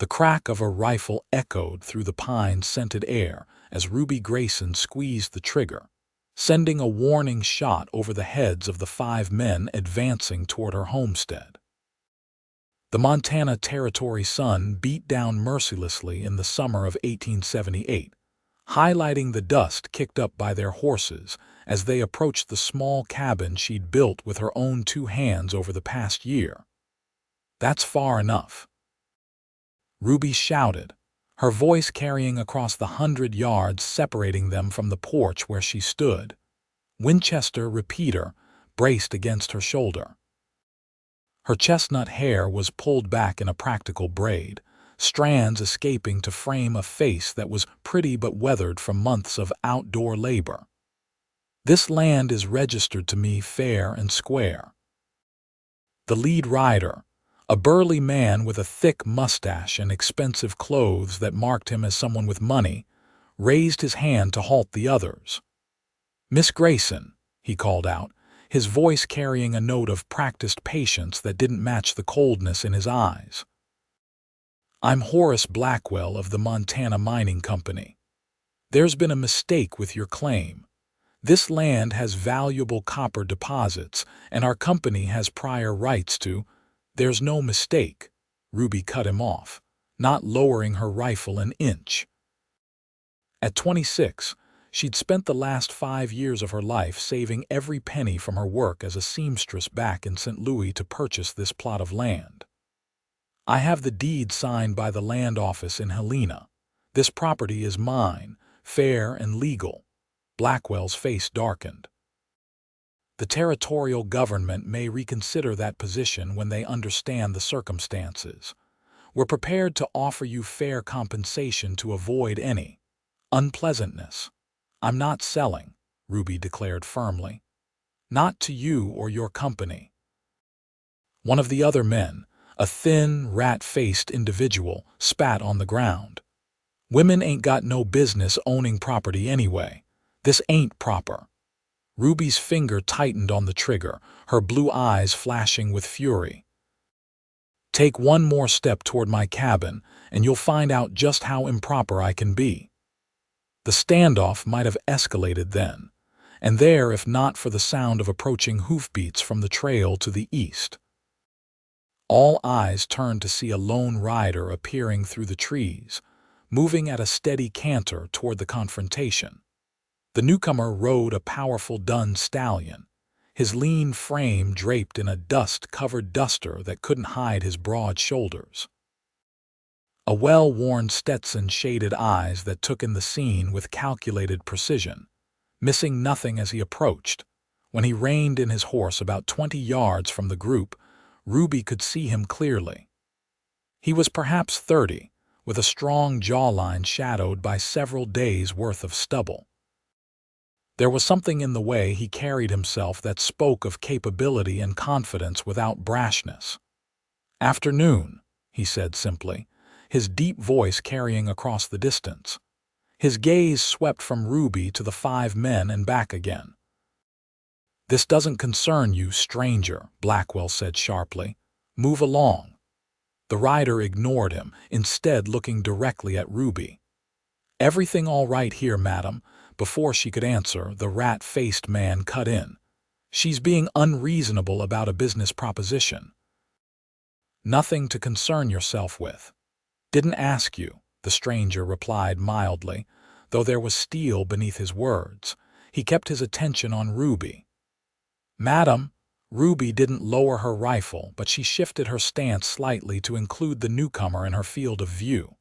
The crack of a rifle echoed through the pine-scented air as Ruby Grayson squeezed the trigger, sending a warning shot over the heads of the 5 men advancing toward her homestead. The Montana Territory sun beat down mercilessly in the summer of 1878, highlighting the dust kicked up by their horses as they approached the small cabin she'd built with her own 2 hands over the past year. "That's far enough," Ruby shouted, her voice carrying across the 100 yards separating them from the porch where she stood, Winchester repeater braced against her shoulder. Her chestnut hair was pulled back in a practical braid, strands escaping to frame a face that was pretty but weathered from months of outdoor labor. "This land is registered to me fair and square." The lead rider, a burly man with a thick mustache and expensive clothes that marked him as someone with money, raised his hand to halt the others. "Miss Grayson," he called out, his voice carrying a note of practiced patience that didn't match the coldness in his eyes. "I'm Horace Blackwell of the Montana Mining Company. There's been a mistake with your claim. This land has valuable copper deposits, and our company has prior rights to—" "There's no mistake," Ruby cut him off, not lowering her rifle an inch. At 26, she'd spent the last 5 years of her life saving every penny from her work as a seamstress back in St. Louis to purchase this plot of land. "I have the deed signed by the land office in Helena. This property is mine, fair and legal." Blackwell's face darkened. "The territorial government may reconsider that position when they understand the circumstances. We're prepared to offer you fair compensation to avoid any unpleasantness." "I'm not selling," Ruby declared firmly. "Not to you or your company." One of the other men, a thin, rat-faced individual, spat on the ground. "Women ain't got no business owning property anyway. This ain't proper." Ruby's finger tightened on the trigger, her blue eyes flashing with fury. "Take one more step toward my cabin, and you'll find out just how improper I can be." The standoff might have escalated then, and there if not for the sound of approaching hoofbeats from the trail to the east. All eyes turned to see a lone rider appearing through the trees, moving at a steady canter toward the confrontation. The newcomer rode a powerful dun stallion, his lean frame draped in a dust-covered duster that couldn't hide his broad shoulders. A well-worn Stetson shaded eyes that took in the scene with calculated precision, missing nothing as he approached. When he reined in his horse about 20 yards from the group, Ruby could see him clearly. He was perhaps 30, with a strong jawline shadowed by several days' worth of stubble. There was something in the way he carried himself that spoke of capability and confidence without brashness. "Afternoon," he said simply, his deep voice carrying across the distance. His gaze swept from Ruby to the 5 men and back again. "This doesn't concern you, stranger," Blackwell said sharply. "Move along." The rider ignored him, instead looking directly at Ruby. "Everything all right here, madam?" Before she could answer, the rat-faced man cut in. "She's being unreasonable about a business proposition." "Nothing to concern yourself with." "Didn't ask you," the stranger replied mildly, though there was steel beneath his words. He kept his attention on Ruby. "Madam," Ruby didn't lower her rifle, but she shifted her stance slightly to include the newcomer in her field of view.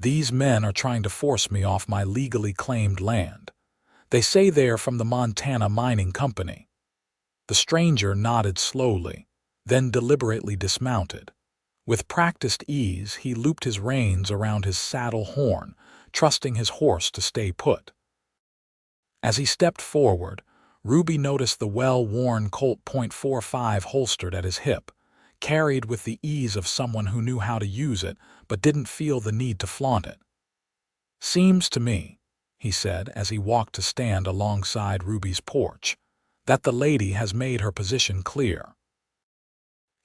"These men are trying to force me off my legally claimed land. They say they're from the Montana Mining Company." The stranger nodded slowly, then deliberately dismounted. With practiced ease, he looped his reins around his saddle horn, trusting his horse to stay put. As he stepped forward, Ruby noticed the well-worn Colt .45 holstered at his hip, carried with the ease of someone who knew how to use it but didn't feel the need to flaunt it. "Seems to me," he said as he walked to stand alongside Ruby's porch, "that the lady has made her position clear."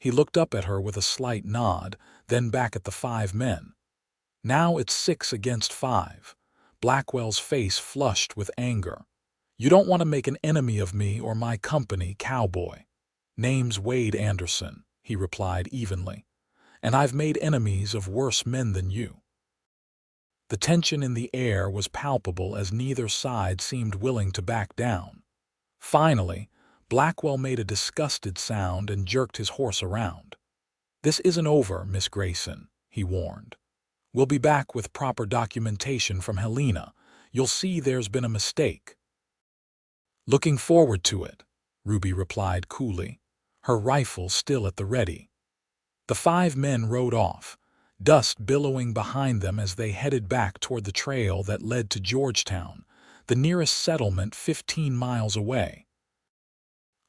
He looked up at her with a slight nod, then back at the 5 men. Now it's 6 against 5. Blackwell's face flushed with anger. You don't want to make an enemy of me or my company, Cowboy. Name's Wade Anderson, he replied evenly. And I've made enemies of worse men than you. The tension in the air was palpable as neither side seemed willing to back down. Finally, Blackwell made a disgusted sound and jerked his horse around. This isn't over, Miss Grayson, he warned. We'll be back with proper documentation from Helena. You'll see there's been a mistake. Looking forward to it, Ruby replied coolly, her rifle still at the ready. The 5 men rode off, dust billowing behind them as they headed back toward the trail that led to Georgetown, the nearest settlement 15 miles away.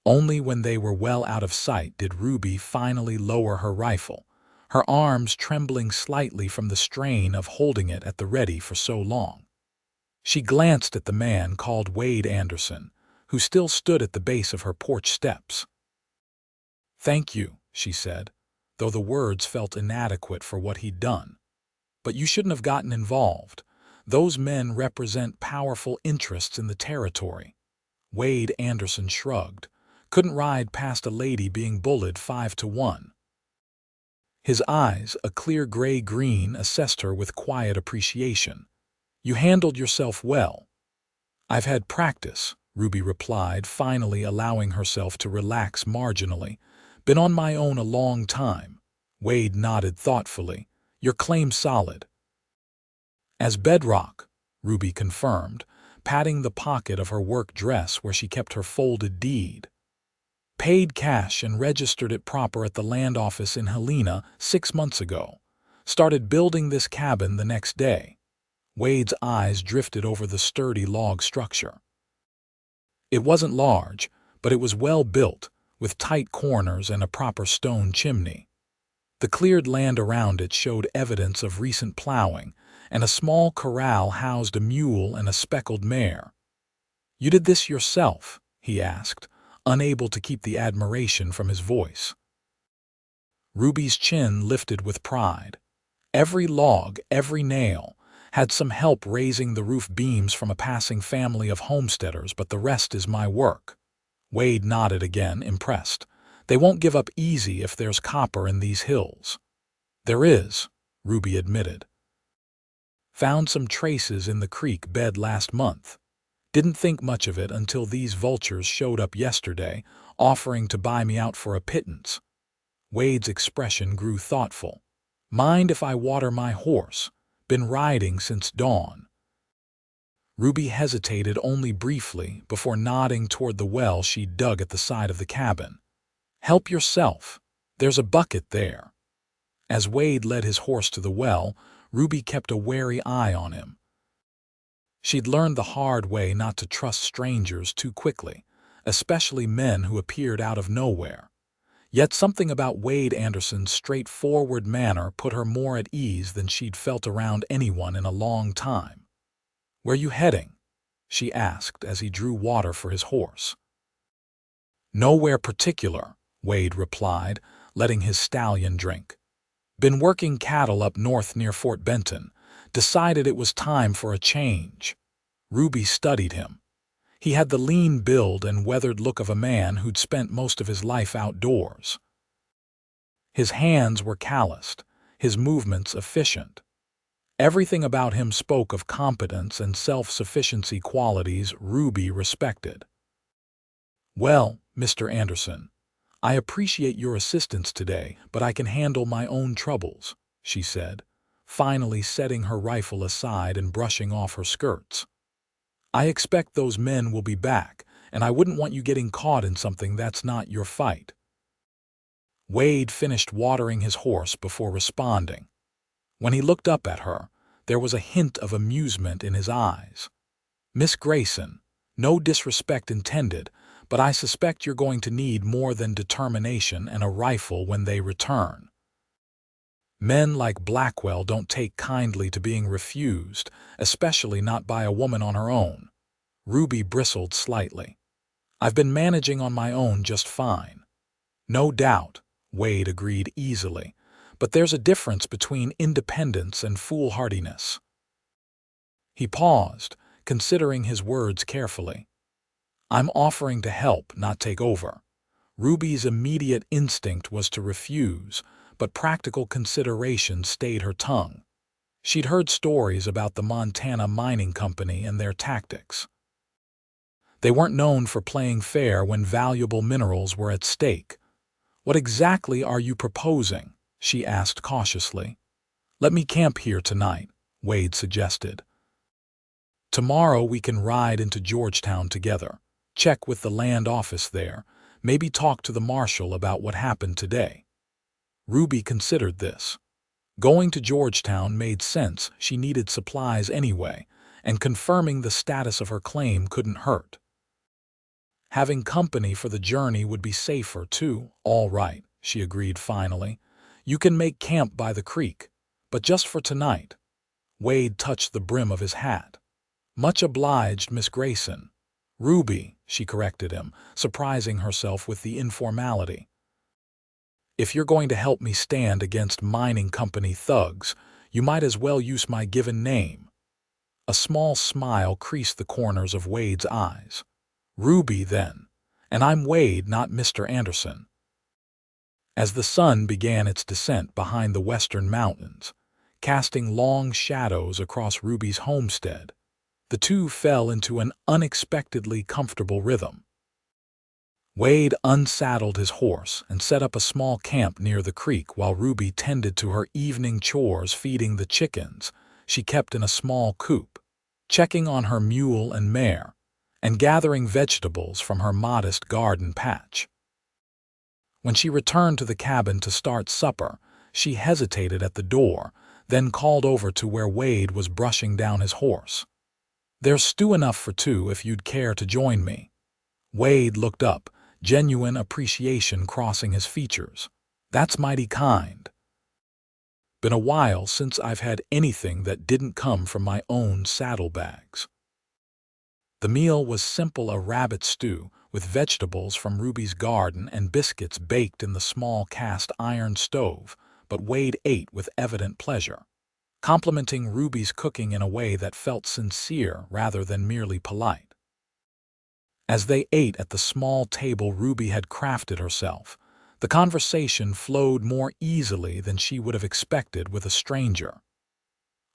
Only when they were well out of sight did Ruby finally lower her rifle, her arms trembling slightly from the strain of holding it at the ready for so long. She glanced at the man called Wade Anderson, who still stood at the base of her porch steps. "Thank you," she said, though the words felt inadequate for what he'd done. "But you shouldn't have gotten involved. Those men represent powerful interests in the territory." Wade Anderson shrugged. Couldn't ride past a lady being bullied 5-1. His eyes, a clear gray-green, assessed her with quiet appreciation. "You handled yourself well." "I've had practice," Ruby replied, finally allowing herself to relax marginally. "Been on my own a long time." Wade nodded thoughtfully. "Your claim's solid." "As bedrock," Ruby confirmed, patting the pocket of her work dress where she kept her folded deed. "Paid cash and registered it proper at the land office in Helena 6 months ago. Started building this cabin the next day." Wade's eyes drifted over the sturdy log structure. It wasn't large, but it was well built, with tight corners and a proper stone chimney. The cleared land around it showed evidence of recent plowing, and a small corral housed a mule and a speckled mare. "You did this yourself?" he asked, unable to keep the admiration from his voice. Ruby's chin lifted with pride. "Every log, every nail. Had some help raising the roof beams from a passing family of homesteaders, but the rest is my work." Wade nodded again, impressed. "They won't give up easy if there's copper in these hills." "There is," Ruby admitted. "Found some traces in the creek bed last month. Didn't think much of it until these vultures showed up yesterday, offering to buy me out for a pittance." Wade's expression grew thoughtful. "Mind if I water my horse? Been riding since dawn." Ruby hesitated only briefly before nodding toward the well she'd dug at the side of the cabin. "Help yourself. There's a bucket there." As Wade led his horse to the well, Ruby kept a wary eye on him. She'd learned the hard way not to trust strangers too quickly, especially men who appeared out of nowhere. Yet something about Wade Anderson's straightforward manner put her more at ease than she'd felt around anyone in a long time. "Where you heading?" she asked as he drew water for his horse. "Nowhere particular," Wade replied, letting his stallion drink. "Been working cattle up north near Fort Benton. Decided it was time for a change." Ruby studied him. He had the lean build and weathered look of a man who'd spent most of his life outdoors. His hands were calloused, his movements efficient. Everything about him spoke of competence and self-sufficiency qualities Ruby respected. "Well, Mr. Anderson, I appreciate your assistance today, but I can handle my own troubles," she said, finally setting her rifle aside and brushing off her skirts. "I expect those men will be back, and I wouldn't want you getting caught in something that's not your fight." Wade finished watering his horse before responding. When he looked up at her, there was a hint of amusement in his eyes. "Miss Grayson, no disrespect intended, but I suspect you're going to need more than determination and a rifle when they return. Men like Blackwell don't take kindly to being refused, especially not by a woman on her own." Ruby bristled slightly. "I've been managing on my own just fine." "No doubt," Wade agreed easily. "But there's a difference between independence and foolhardiness." He paused, considering his words carefully. "I'm offering to help, not take over." Ruby's immediate instinct was to refuse, but practical consideration stayed her tongue. She'd heard stories about the Montana Mining Company and their tactics. They weren't known for playing fair when valuable minerals were at stake. "What exactly are you proposing?" she asked cautiously. "Let me camp here tonight," Wade suggested. "Tomorrow we can ride into Georgetown together, check with the land office there, maybe talk to the marshal about what happened today." Ruby considered this. Going to Georgetown made sense. She needed supplies anyway, and confirming the status of her claim couldn't hurt. Having company for the journey would be safer, too. "All right," she agreed finally. "You can make camp by the creek, but just for tonight." Wade touched the brim of his hat. "Much obliged, Miss Grayson." "Ruby," she corrected him, surprising herself with the informality. "If you're going to help me stand against mining company thugs, you might as well use my given name." A small smile creased the corners of Wade's eyes. "Ruby, then. And I'm Wade, not Mr. Anderson." As the sun began its descent behind the western mountains, casting long shadows across Ruby's homestead, the two fell into an unexpectedly comfortable rhythm. Wade unsaddled his horse and set up a small camp near the creek while Ruby tended to her evening chores feeding the chickens she kept in a small coop, checking on her mule and mare, and gathering vegetables from her modest garden patch. When she returned to the cabin to start supper, she hesitated at the door, then called over to where Wade was brushing down his horse. "There's stew enough for two if you'd care to join me." Wade looked up, genuine appreciation crossing his features. "That's mighty kind. Been a while since I've had anything that didn't come from my own saddlebags." The meal was simple: a rabbit stew with vegetables from Ruby's garden and biscuits baked in the small cast iron stove, but Wade ate with evident pleasure, complimenting Ruby's cooking in a way that felt sincere rather than merely polite. As they ate at the small table Ruby had crafted herself, the conversation flowed more easily than she would have expected with a stranger.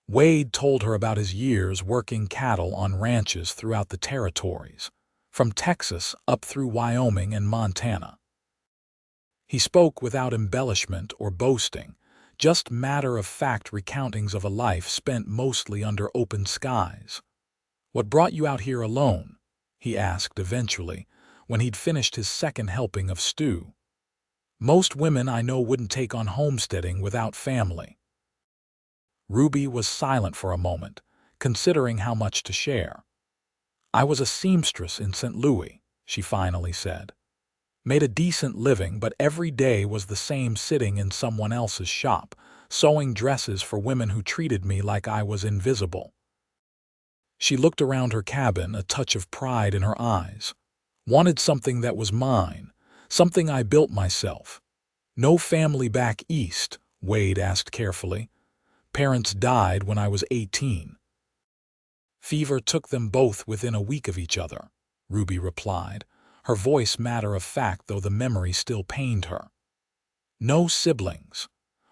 Wade told her about his years working cattle on ranches throughout the territories, from Texas up through Wyoming and Montana. He spoke without embellishment or boasting, just matter-of-fact recountings of a life spent mostly under open skies. "What brought you out here alone?" he asked eventually, when he'd finished his second helping of stew. "Most women I know wouldn't take on homesteading without family." Ruby was silent for a moment, considering how much to share. "I was a seamstress in St. Louis," she finally said. "Made a decent living, but every day was the same, sitting in someone else's shop, sewing dresses for women who treated me like I was invisible." She looked around her cabin, a touch of pride in her eyes. "Wanted something that was mine, something I built myself." "No family back east?" Wade asked carefully. "Parents died when I was 18. Fever took them both within a week of each other," Ruby replied, her voice matter-of-fact though the memory still pained her. "No siblings.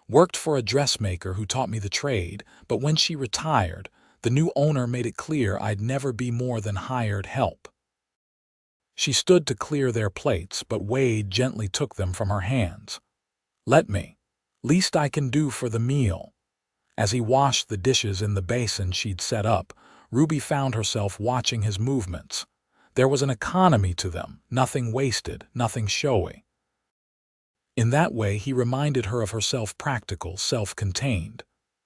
Worked for a dressmaker who taught me the trade, but when she retired, the new owner made it clear I'd never be more than hired help." She stood to clear their plates, but Wade gently took them from her hands. "Let me. Least I can do for the meal." As he washed the dishes in the basin she'd set up, Ruby found herself watching his movements. There was an economy to them, nothing wasted, nothing showy. In that way he reminded her of herself, practical, self-contained.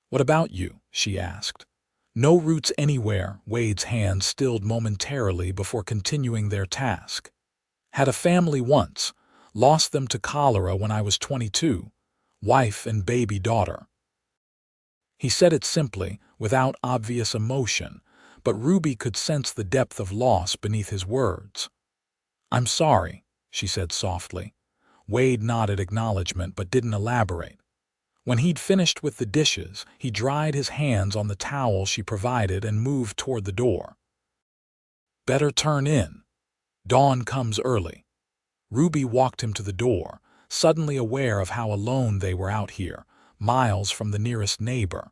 "What about you?" she asked. "No roots anywhere." Wade's hand stilled momentarily before continuing their task. "Had a family once. Lost them to cholera when I was 22. Wife and baby daughter." He said it simply, without obvious emotion, but Ruby could sense the depth of loss beneath his words. "I'm sorry," she said softly. Wade nodded acknowledgement but didn't elaborate. When he'd finished with the dishes, he dried his hands on the towel she provided and moved toward the door. "Better turn in. Dawn comes early." Ruby walked him to the door, suddenly aware of how alone they were out here, miles from the nearest neighbor.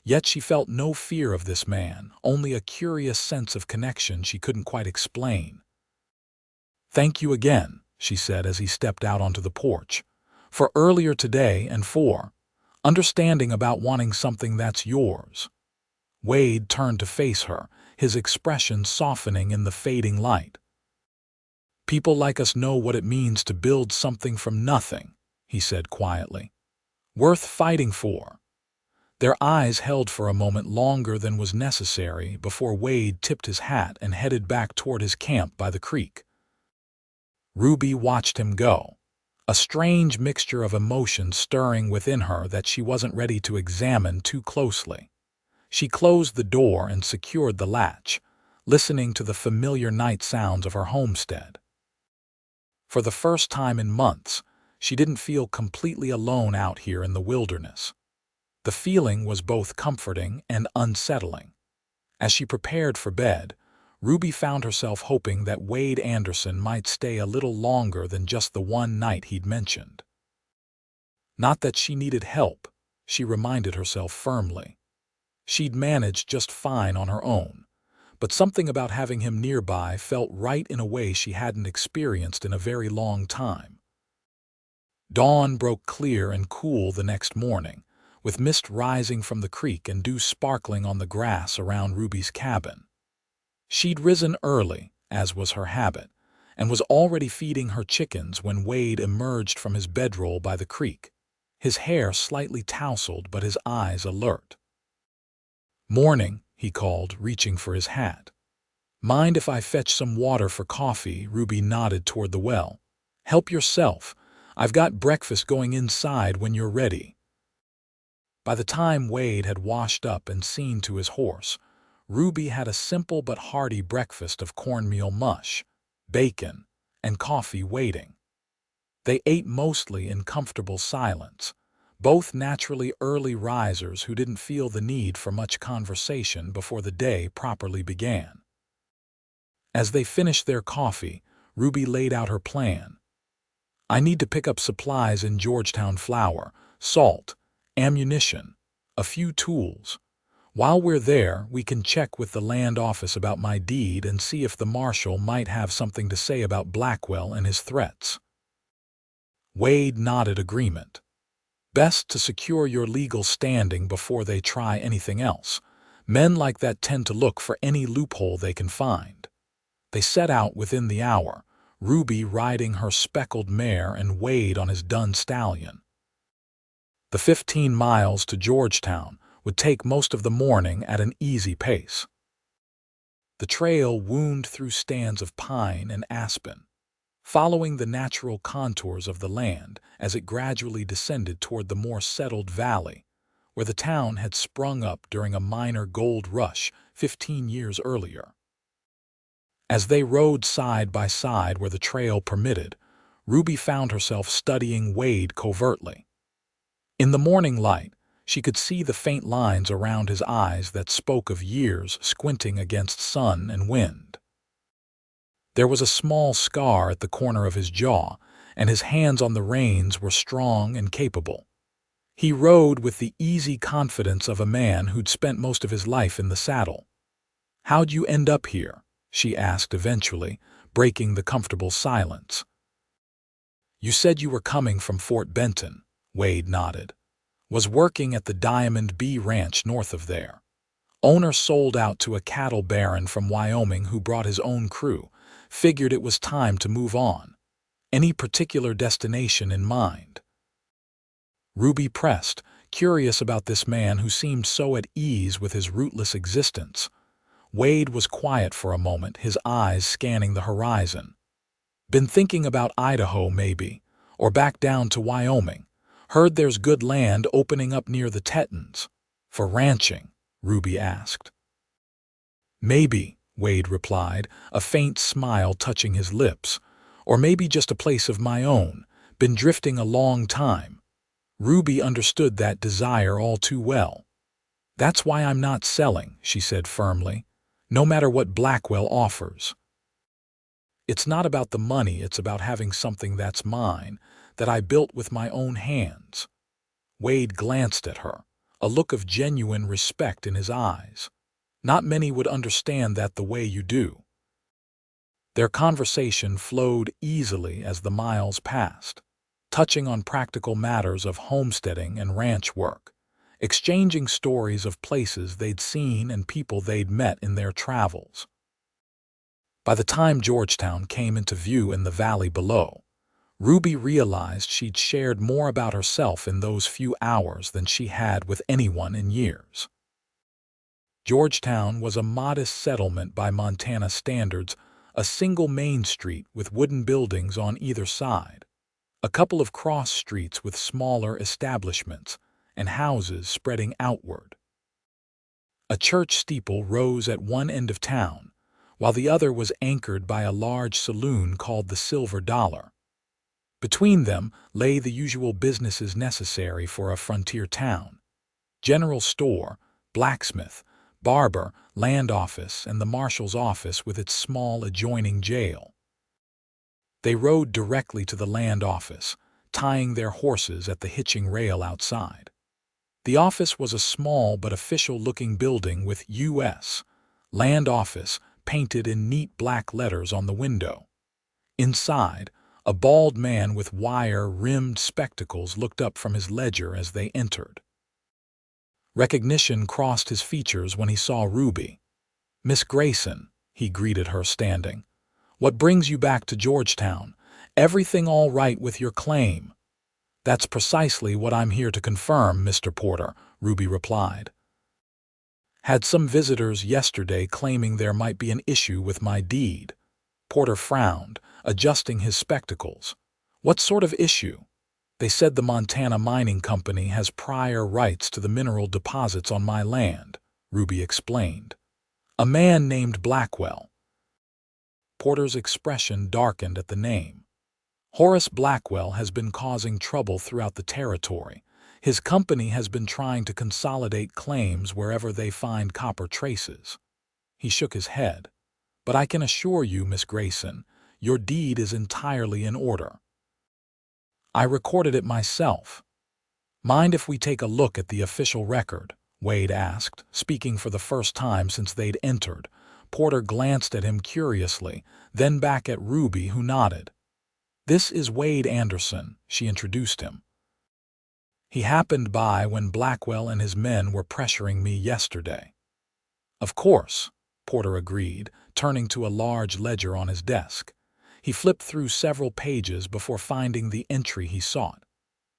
Yet she felt no fear of this man, only a curious sense of connection she couldn't quite explain. "Thank you again," she said as he stepped out onto the porch, "for earlier today and for understanding about wanting something that's yours." Wade turned to face her, his expression softening in the fading light. "People like us know what it means to build something from nothing," he said quietly. "Worth fighting for." Their eyes held for a moment longer than was necessary before Wade tipped his hat and headed back toward his camp by the creek. Ruby watched him go, a strange mixture of emotions stirring within her that she wasn't ready to examine too closely. She closed the door and secured the latch, listening to the familiar night sounds of her homestead. For the first time in months, she didn't feel completely alone out here in the wilderness. The feeling was both comforting and unsettling. As she prepared for bed, Ruby found herself hoping that Wade Anderson might stay a little longer than just the one night he'd mentioned. Not that she needed help, she reminded herself firmly. She'd managed just fine on her own, but something about having him nearby felt right in a way she hadn't experienced in a very long time. Dawn broke clear and cool the next morning, with mist rising from the creek and dew sparkling on the grass around Ruby's cabin. She'd risen early, as was her habit, and was already feeding her chickens when Wade emerged from his bedroll by the creek, his hair slightly tousled but his eyes alert. "Morning," he called, reaching for his hat. "Mind if I fetch some water for coffee?" Ruby nodded toward the well. "Help yourself. I've got breakfast going inside when you're ready." By the time Wade had washed up and seen to his horse, Ruby had a simple but hearty breakfast of cornmeal mush, bacon, and coffee waiting. They ate mostly in comfortable silence, both naturally early risers who didn't feel the need for much conversation before the day properly began. As they finished their coffee, Ruby laid out her plan. "I need to pick up supplies in Georgetown: flour, salt, ammunition, a few tools. While we're there, we can check with the land office about my deed and see if the marshal might have something to say about Blackwell and his threats." Wade nodded agreement. Best to secure your legal standing before they try anything else. Men like that tend to look for any loophole they can find. They set out within the hour, Ruby riding her speckled mare and Wade on his dun stallion. The 15 miles to Georgetown would take most of the morning at an easy pace. The trail wound through stands of pine and aspen, following the natural contours of the land as it gradually descended toward the more settled valley, where the town had sprung up during a minor gold rush 15 years earlier. As they rode side by side where the trail permitted, Ruby found herself studying Wade covertly. In the morning light, she could see the faint lines around his eyes that spoke of years squinting against sun and wind. There was a small scar at the corner of his jaw, and his hands on the reins were strong and capable. He rode with the easy confidence of a man who'd spent most of his life in the saddle. "How'd you end up here?" she asked eventually, breaking the comfortable silence. "You said you were coming from Fort Benton," Wade nodded. "Was working at the Diamond B Ranch north of there. Owner sold out to a cattle baron from Wyoming who brought his own crew. Figured it was time to move on. Any particular destination in mind?" Ruby pressed, curious about this man who seemed so at ease with his rootless existence. Wade was quiet for a moment, his eyes scanning the horizon. "Been thinking about Idaho, maybe, or back down to Wyoming. Heard there's good land opening up near the Tetons." "For ranching?" Ruby asked. "Maybe," Wade replied, a faint smile touching his lips. "Or maybe just a place of my own, Been drifting a long time. Ruby understood that desire all too well. That's why I'm not selling, she said firmly, no matter what Blackwell offers. It's not about the money, it's about having something that's mine, that I built with my own hands. Wade glanced at her, a look of genuine respect in his eyes. Not many would understand that the way you do. Their conversation flowed easily as the miles passed, touching on practical matters of homesteading and ranch work, exchanging stories of places they'd seen and people they'd met in their travels. By the time Georgetown came into view in the valley below, Ruby realized she'd shared more about herself in those few hours than she had with anyone in years. Georgetown was a modest settlement by Montana standards, a single main street with wooden buildings on either side, a couple of cross streets with smaller establishments and houses spreading outward. A church steeple rose at one end of town, while the other was anchored by a large saloon called the Silver Dollar. Between them lay the usual businesses necessary for a frontier town: general store, blacksmith, barber, land office, and the marshal's office with its small adjoining jail. They rode directly to the land office, tying their horses at the hitching rail outside. The office was a small but official-looking building with U.S. Land Office painted in neat black letters on the window. Inside, a bald man with wire-rimmed spectacles looked up from his ledger as they entered. Recognition crossed his features when he saw Ruby. "Miss Grayson," he greeted her standing. "What brings you back to Georgetown? Everything all right with your claim?" "That's precisely what I'm here to confirm, Mr. Porter," Ruby replied. "Had some visitors yesterday claiming there might be an issue with my deed." Porter frowned, adjusting his spectacles. "What sort of issue?" "They said the Montana Mining Company has prior rights to the mineral deposits on my land," Ruby explained. "A man named Blackwell." Porter's expression darkened at the name. "Horace Blackwell has been causing trouble throughout the territory. His company has been trying to consolidate claims wherever they find copper traces." He shook his head. "But I can assure you, Miss Grayson, your deed is entirely in order. I recorded it myself." "Mind if we take a look at the official record?" Wade asked, speaking for the first time since they'd entered. Porter glanced at him curiously, then back at Ruby, who nodded. "This is Wade Anderson," she introduced him. "He happened by when Blackwell and his men were pressuring me yesterday." "Of course," Porter agreed, turning to a large ledger on his desk. He flipped through several pages before finding the entry he sought.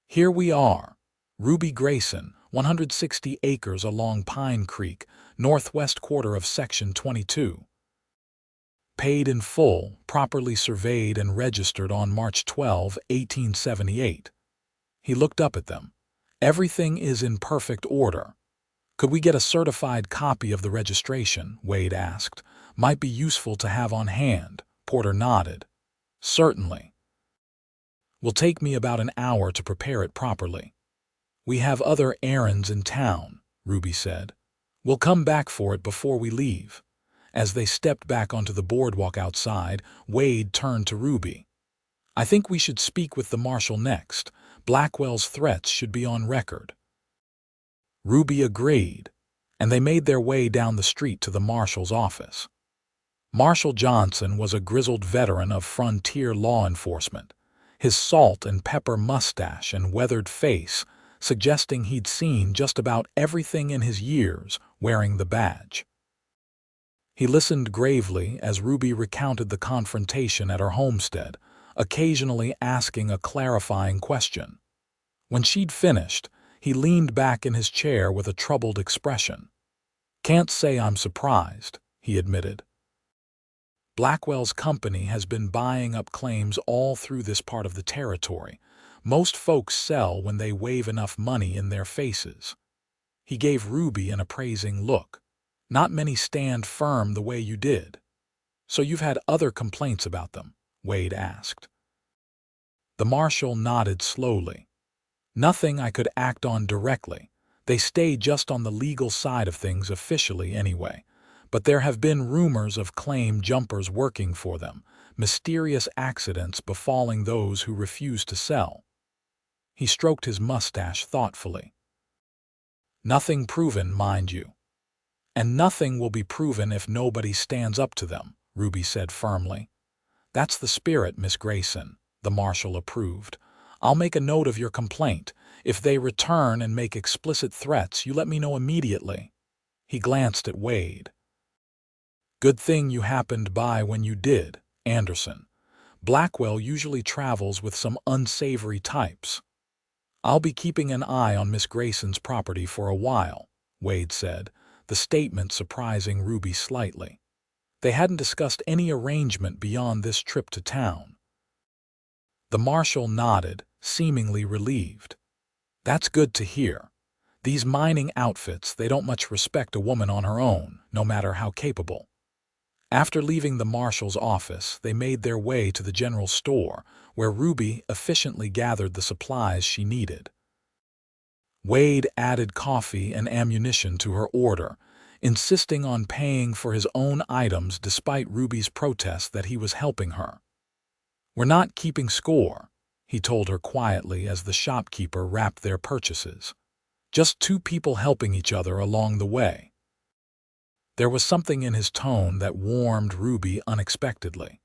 "Here we are. Ruby Grayson, 160 acres along Pine Creek, northwest quarter of Section 22. Paid in full, properly surveyed and registered on March 12, 1878. He looked up at them. "Everything is in perfect order." "Could we get a certified copy of the registration?" Wade asked. "Might be useful to have on hand." Porter nodded. "Certainly. Will take me about an hour to prepare it properly." "We have other errands in town," Ruby said. "We'll come back for it before we leave." As they stepped back onto the boardwalk outside, Wade turned to Ruby. "I think we should speak with the marshal next. Blackwell's threats should be on record." Ruby agreed, and they made their way down the street to the marshal's office. Marshal Johnson was a grizzled veteran of frontier law enforcement, his salt and pepper mustache and weathered face suggesting he'd seen just about everything in his years wearing the badge. He listened gravely as Ruby recounted the confrontation at her homestead, occasionally asking a clarifying question. When she'd finished, he leaned back in his chair with a troubled expression. "Can't say I'm surprised," he admitted. "Blackwell's company has been buying up claims all through this part of the territory. Most folks sell when they wave enough money in their faces." He gave Ruby an appraising look. "Not many stand firm the way you did." "So you've had other complaints about them?" Wade asked. The marshal nodded slowly. Nothing I could act on directly. They stay just on the legal side of things officially anyway. But there have been rumors of claim jumpers working for them, mysterious accidents befalling those who refuse to sell. He stroked his mustache thoughtfully. Nothing proven, mind you. And nothing will be proven if nobody stands up to them, Ruby said firmly. That's the spirit, Miss Grayson, the marshal approved. I'll make a note of your complaint. If they return and make explicit threats, you let me know immediately. He glanced at Wade. Good thing you happened by when you did, Anderson. Blackwell usually travels with some unsavory types. I'll be keeping an eye on Miss Grayson's property for a while, Wade said, the statement surprising Ruby slightly. They hadn't discussed any arrangement beyond this trip to town. The marshal nodded, seemingly relieved. That's good to hear. These mining outfits, they don't much respect a woman on her own, no matter how capable. After leaving the marshal's office, they made their way to the general store, where Ruby efficiently gathered the supplies she needed. Wade added coffee and ammunition to her order, insisting on paying for his own items despite Ruby's protest that he was helping her. We're not keeping score, he told her quietly as the shopkeeper wrapped their purchases. Just two people helping each other along the way. There was something in his tone that warmed Ruby unexpectedly.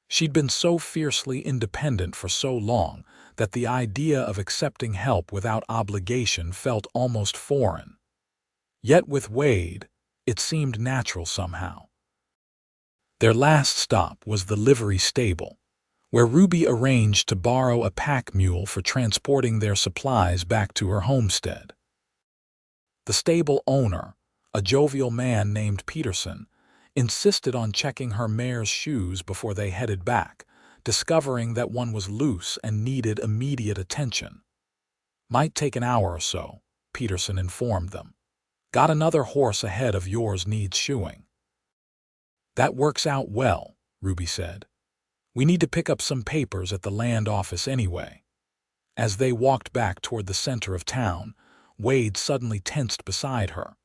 She'd been so fiercely independent for so long that the idea of accepting help without obligation felt almost foreign. Yet with Wade, it seemed natural somehow. Their last stop was the livery stable, where Ruby arranged to borrow a pack mule for transporting their supplies back to her homestead. The stable owner, a jovial man named Peterson, insisted on checking her mare's shoes before they headed back, discovering that one was loose and needed immediate attention. Might take an hour or so, Peterson informed them. Got another horse ahead of yours needs shoeing. That works out well, Ruby said. We need to pick up some papers at the land office anyway. As they walked back toward the center of town, Wade suddenly tensed beside her.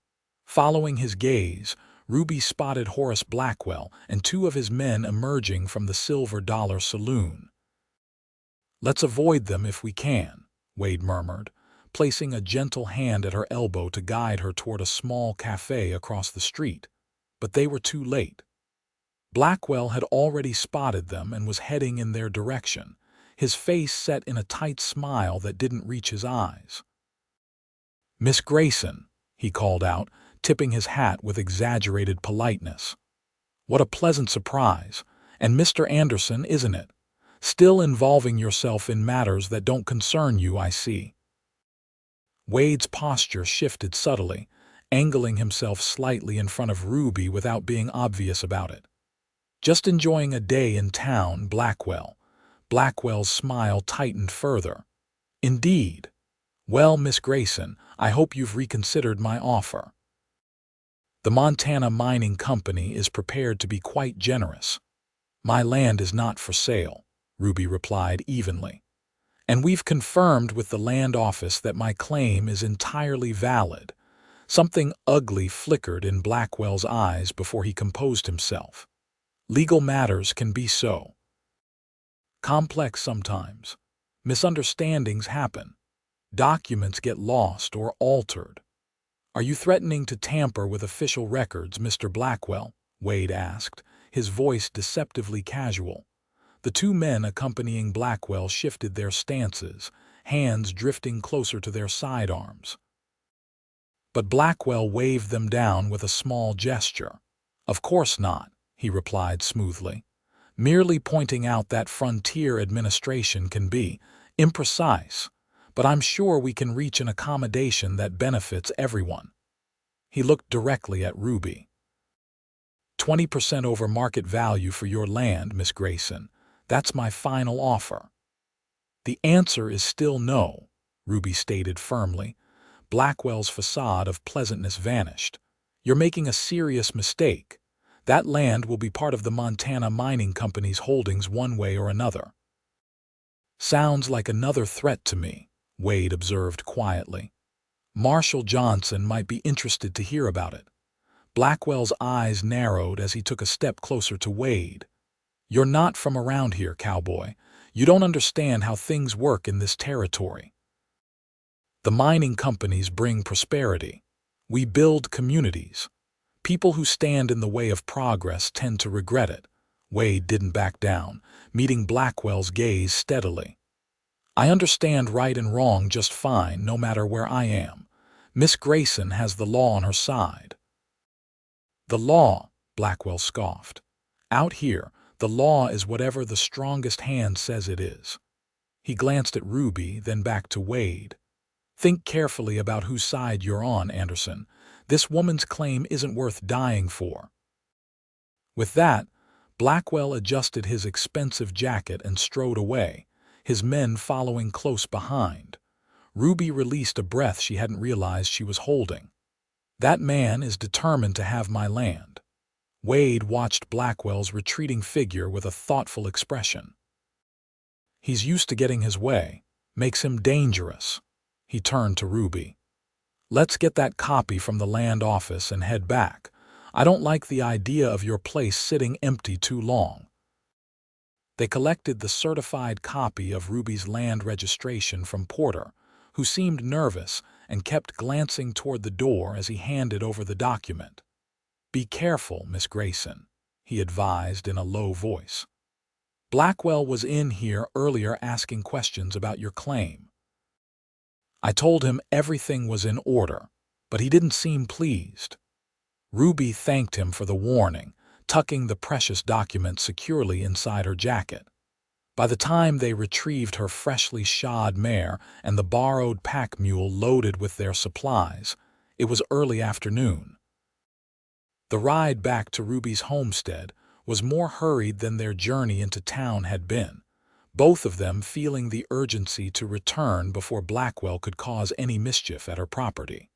Following his gaze, Ruby spotted Horace Blackwell and two of his men emerging from the Silver Dollar Saloon. Let's avoid them if we can, Wade murmured, placing a gentle hand at her elbow to guide her toward a small cafe across the street. But they were too late. Blackwell had already spotted them and was heading in their direction, his face set in a tight smile that didn't reach his eyes. Miss Grayson, he called out, tipping his hat with exaggerated politeness. What a pleasant surprise. And Mr. Anderson, isn't it? Still involving yourself in matters that don't concern you, I see. Wade's posture shifted subtly, angling himself slightly in front of Ruby without being obvious about it. Just enjoying a day in town, Blackwell. Blackwell's smile tightened further. Indeed. Well, Miss Grayson, I hope you've reconsidered my offer. The Montana Mining Company is prepared to be quite generous. My land is not for sale, Ruby replied evenly. And we've confirmed with the land office that my claim is entirely valid. Something ugly flickered in Blackwell's eyes before he composed himself. Legal matters can be so complex sometimes. Misunderstandings happen. Documents get lost or altered. Are you threatening to tamper with official records, Mr. Blackwell? Wade asked, his voice deceptively casual. The two men accompanying Blackwell shifted their stances, hands drifting closer to their sidearms. But Blackwell waved them down with a small gesture. Of course not, he replied smoothly, merely pointing out that frontier administration can be imprecise, but I'm sure we can reach an accommodation that benefits everyone. He looked directly at Ruby. 20% over market value for your land, Miss Grayson. That's my final offer. The answer is still no, Ruby stated firmly. Blackwell's facade of pleasantness vanished. You're making a serious mistake. That land will be part of the Montana Mining Company's holdings one way or another. Sounds like another threat to me, Wade observed quietly. Marshal Johnson might be interested to hear about it. Blackwell's eyes narrowed as he took a step closer to Wade. You're not from around here, Cowboy. You don't understand how things work in this territory. The mining companies bring prosperity. We build communities. People who stand in the way of progress tend to regret it. Wade didn't back down, meeting Blackwell's gaze steadily. I understand right and wrong just fine, no matter where I am. Miss Grayson has the law on her side. The law, Blackwell scoffed. Out here, the law is whatever the strongest hand says it is. He glanced at Ruby, then back to Wade. Think carefully about whose side you're on, Anderson. This woman's claim isn't worth dying for. With that, Blackwell adjusted his expensive jacket and strode away, his men following close behind. Ruby released a breath she hadn't realized she was holding. That man is determined to have my land. Wade watched Blackwell's retreating figure with a thoughtful expression. He's used to getting his way, makes him dangerous. He turned to Ruby. Let's get that copy from the land office and head back. I don't like the idea of your place sitting empty too long. They collected the certified copy of Ruby's land registration from Porter, who seemed nervous and kept glancing toward the door as he handed over the document. Be careful, Miss Grayson, he advised in a low voice. Blackwell was in here earlier asking questions about your claim. I told him everything was in order, but he didn't seem pleased. Ruby thanked him for the warning, tucking the precious document securely inside her jacket. By the time they retrieved her freshly shod mare and the borrowed pack mule loaded with their supplies, it was early afternoon. The ride back to Ruby's homestead was more hurried than their journey into town had been, both of them feeling the urgency to return before Blackwell could cause any mischief at her property.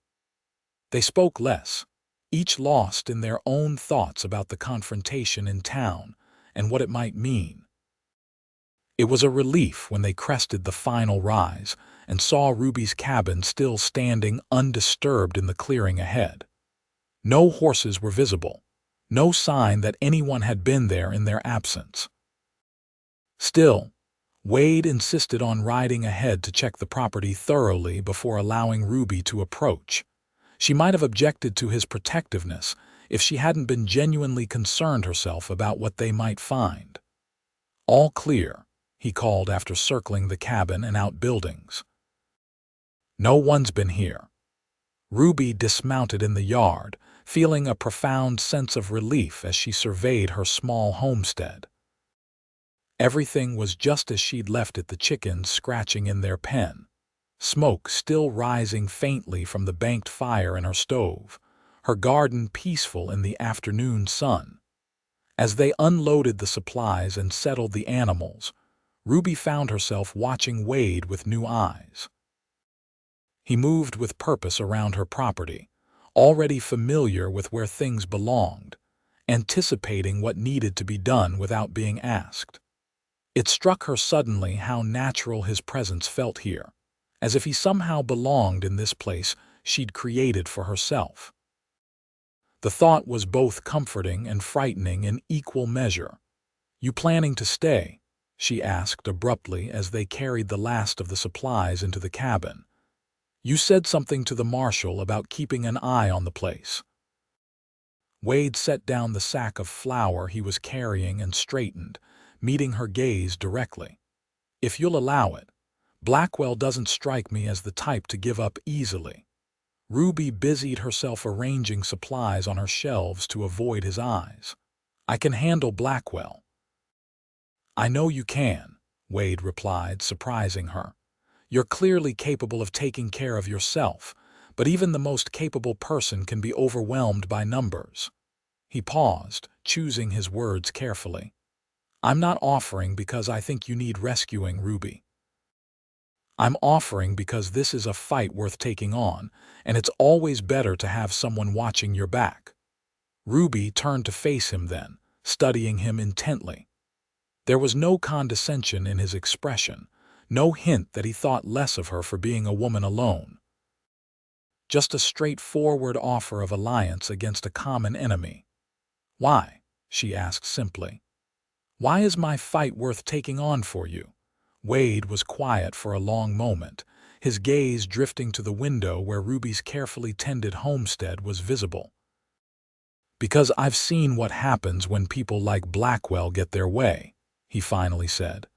They spoke less, each lost in their own thoughts about the confrontation in town and what it might mean. It was a relief when they crested the final rise and saw Ruby's cabin still standing undisturbed in the clearing ahead. No horses were visible, no sign that anyone had been there in their absence. Still, Wade insisted on riding ahead to check the property thoroughly before allowing Ruby to approach. She might have objected to his protectiveness if she hadn't been genuinely concerned herself about what they might find. All clear, he called after circling the cabin and outbuildings. No one's been here. Ruby dismounted in the yard, feeling a profound sense of relief as she surveyed her small homestead. Everything was just as she'd left it, the chickens scratching in their pen, smoke still rising faintly from the banked fire in her stove, her garden peaceful in the afternoon sun. As they unloaded the supplies and settled the animals, Ruby found herself watching Wade with new eyes. He moved with purpose around her property, already familiar with where things belonged, anticipating what needed to be done without being asked. It struck her suddenly how natural his presence felt here, as if he somehow belonged in this place she'd created for herself. The thought was both comforting and frightening in equal measure. You planning to stay? She asked abruptly as they carried the last of the supplies into the cabin. You said something to the marshal about keeping an eye on the place. Wade set down the sack of flour he was carrying and straightened, meeting her gaze directly. If you'll allow it, Blackwell doesn't strike me as the type to give up easily. Ruby busied herself arranging supplies on her shelves to avoid his eyes. I can handle Blackwell. I know you can, Wade replied, surprising her. You're clearly capable of taking care of yourself, but even the most capable person can be overwhelmed by numbers. He paused, choosing his words carefully. I'm not offering because I think you need rescuing, Ruby. I'm offering because this is a fight worth taking on, and it's always better to have someone watching your back. Ruby turned to face him then, studying him intently. There was no condescension in his expression, No hint that he thought less of her for being a woman alone. Just a straightforward offer of alliance against a common enemy. "Why?" she asked simply. "Why is my fight worth taking on for you?" Wade was quiet for a long moment, his gaze drifting to the window where Ruby's carefully tended homestead was visible. "Because I've seen what happens when people like Blackwell get their way," he finally said.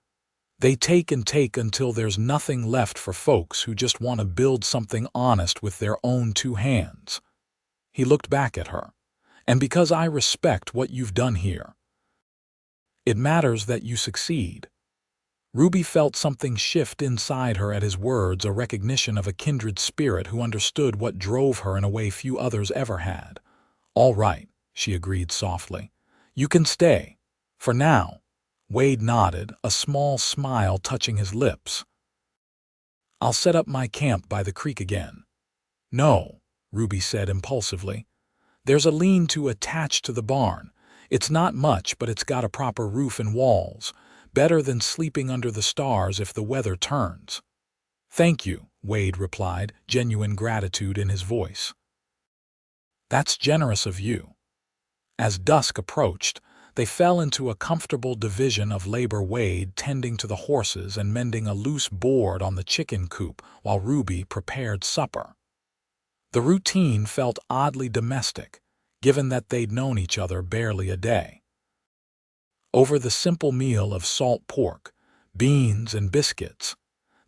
"They take and take until there's nothing left for folks who just want to build something honest with their own two hands." He looked back at her. "And because I respect what you've done here, it matters that you succeed." Ruby felt something shift inside her at his words, a recognition of a kindred spirit who understood what drove her in a way few others ever had. "All right," she agreed softly. "You can stay. For now." Wade nodded, a small smile touching his lips. "I'll set up my camp by the creek again." "No," Ruby said impulsively. "There's a lean-to attached to the barn. It's not much, but it's got a proper roof and walls. Better than sleeping under the stars if the weather turns." "Thank you," Wade replied, genuine gratitude in his voice. "That's generous of you." As dusk approached, they fell into a comfortable division of labor, Wade tending to the horses and mending a loose board on the chicken coop while Ruby prepared supper. The routine felt oddly domestic, given that they'd known each other barely a day. Over the simple meal of salt pork, beans, and biscuits,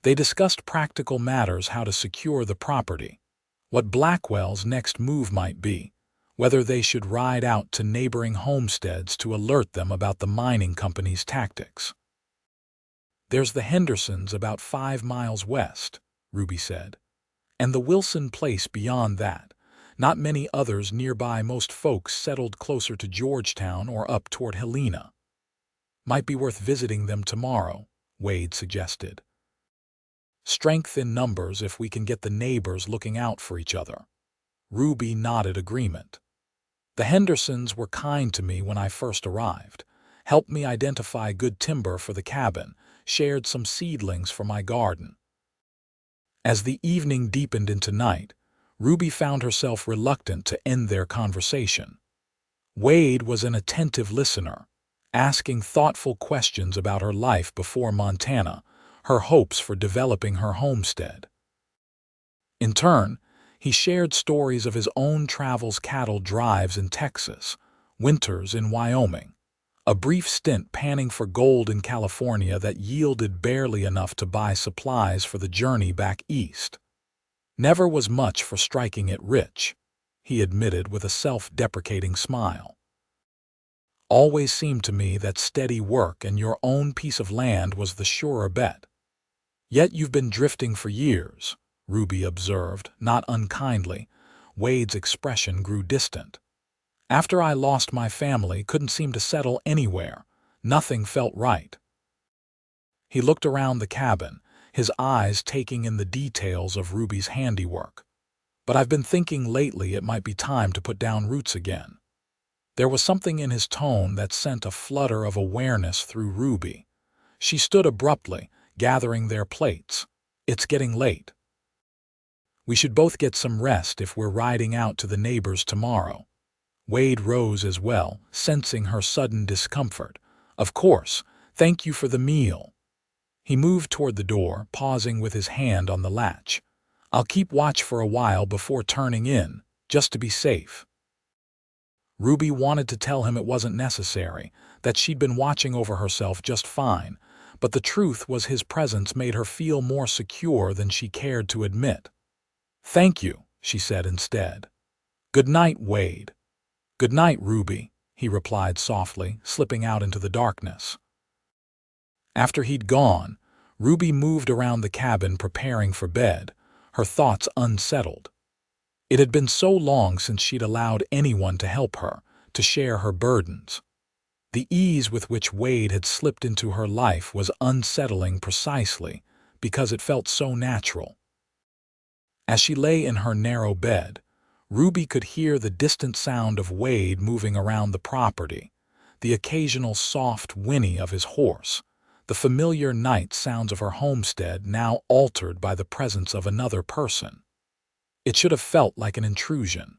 they discussed practical matters: how to secure the property, what Blackwell's next move might be, whether they should ride out to neighboring homesteads to alert them about the mining company's tactics. "There's the Hendersons about 5 miles west," Ruby said, "and the Wilson place beyond that. Not many others nearby. Most folks settled closer to Georgetown or up toward Helena. Might be worth visiting them tomorrow," Wade suggested. "Strength in numbers if we can get the neighbors looking out for each other." Ruby nodded agreement. "The Hendersons were kind to me when I first arrived, helped me identify good timber for the cabin, shared some seedlings for my garden." As the evening deepened into night, Ruby found herself reluctant to end their conversation. Wade was an attentive listener, asking thoughtful questions about her life before Montana, her hopes for developing her homestead. In turn, he shared stories of his own travels: cattle drives in Texas, winters in Wyoming, a brief stint panning for gold in California that yielded barely enough to buy supplies for the journey back east. "Never was much for striking it rich," he admitted with a self-deprecating smile. "Always seemed to me that steady work and your own piece of land was the surer bet." "Yet you've been drifting for years," Ruby observed, not unkindly. Wade's expression grew distant. "After I lost my family, couldn't seem to settle anywhere. Nothing felt right." He looked around the cabin, his eyes taking in the details of Ruby's handiwork. "But I've been thinking lately it might be time to put down roots again." There was something in his tone that sent a flutter of awareness through Ruby. She stood abruptly, gathering their plates. "It's getting late. We should both get some rest if we're riding out to the neighbors tomorrow." Wade rose as well, sensing her sudden discomfort. "Of course. Thank you for the meal." He moved toward the door, pausing with his hand on the latch. "I'll keep watch for a while before turning in, just to be safe." Ruby wanted to tell him it wasn't necessary, that she'd been watching over herself just fine, but the truth was his presence made her feel more secure than she cared to admit. "Thank you," she said instead. "Good night, Wade." "Good night, Ruby," he replied softly, slipping out into the darkness. After he'd gone, Ruby moved around the cabin preparing for bed, her thoughts unsettled. It had been so long since she'd allowed anyone to help her, to share her burdens. The ease with which Wade had slipped into her life was unsettling precisely because it felt so natural. As she lay in her narrow bed, Ruby could hear the distant sound of Wade moving around the property, the occasional soft whinny of his horse, the familiar night sounds of her homestead now altered by the presence of another person. It should have felt like an intrusion.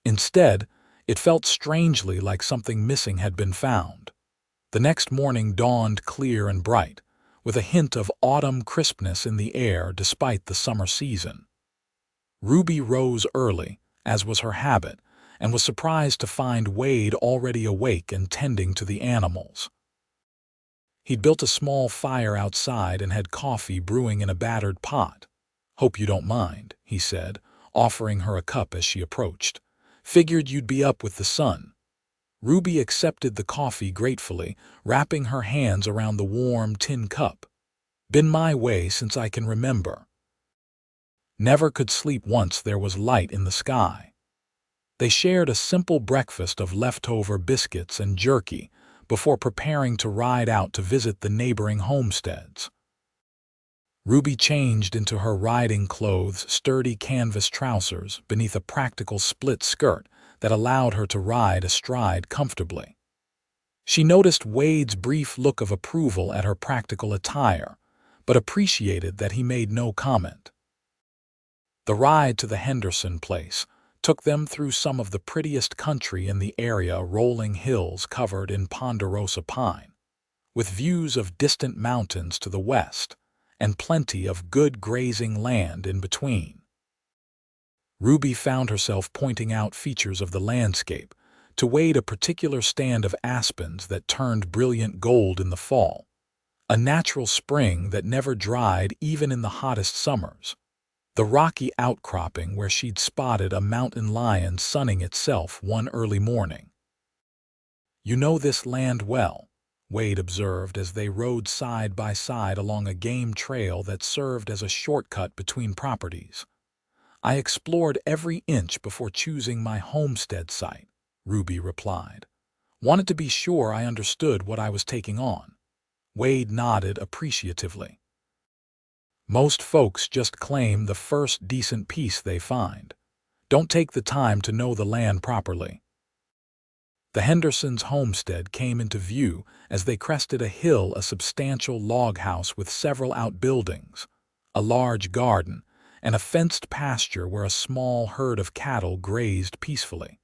Instead, it felt strangely like something missing had been found. The next morning dawned clear and bright, with a hint of autumn crispness in the air despite the summer season. Ruby rose early, as was her habit, and was surprised to find Wade already awake and tending to the animals. He'd built a small fire outside and had coffee brewing in a battered pot. "Hope you don't mind," he said, offering her a cup as she approached. "Figured you'd be up with the sun." Ruby accepted the coffee gratefully, wrapping her hands around the warm tin cup. "Been my way since I can remember. Never could sleep once there was light in the sky." They shared a simple breakfast of leftover biscuits and jerky before preparing to ride out to visit the neighboring homesteads. Ruby changed into her riding clothes, sturdy canvas trousers beneath a practical split skirt that allowed her to ride astride comfortably. She noticed Wade's brief look of approval at her practical attire, but appreciated that he made no comment. The ride to the Henderson place took them through some of the prettiest country in the area, rolling hills covered in ponderosa pine, with views of distant mountains to the west and plenty of good grazing land in between. Ruby found herself pointing out features of the landscape, to Wade a particular stand of aspens that turned brilliant gold in the fall, a natural spring that never dried even in the hottest summers, the rocky outcropping where she'd spotted a mountain lion sunning itself one early morning. "You know this land well," Wade observed as they rode side by side along a game trail that served as a shortcut between properties. "I explored every inch before choosing my homestead site," Ruby replied. "Wanted to be sure I understood what I was taking on." Wade nodded appreciatively. "Most folks just claim the first decent piece they find. Don't take the time to know the land properly." The Hendersons' homestead came into view as they crested a hill, a substantial log house with several outbuildings, a large garden, and a fenced pasture where a small herd of cattle grazed peacefully.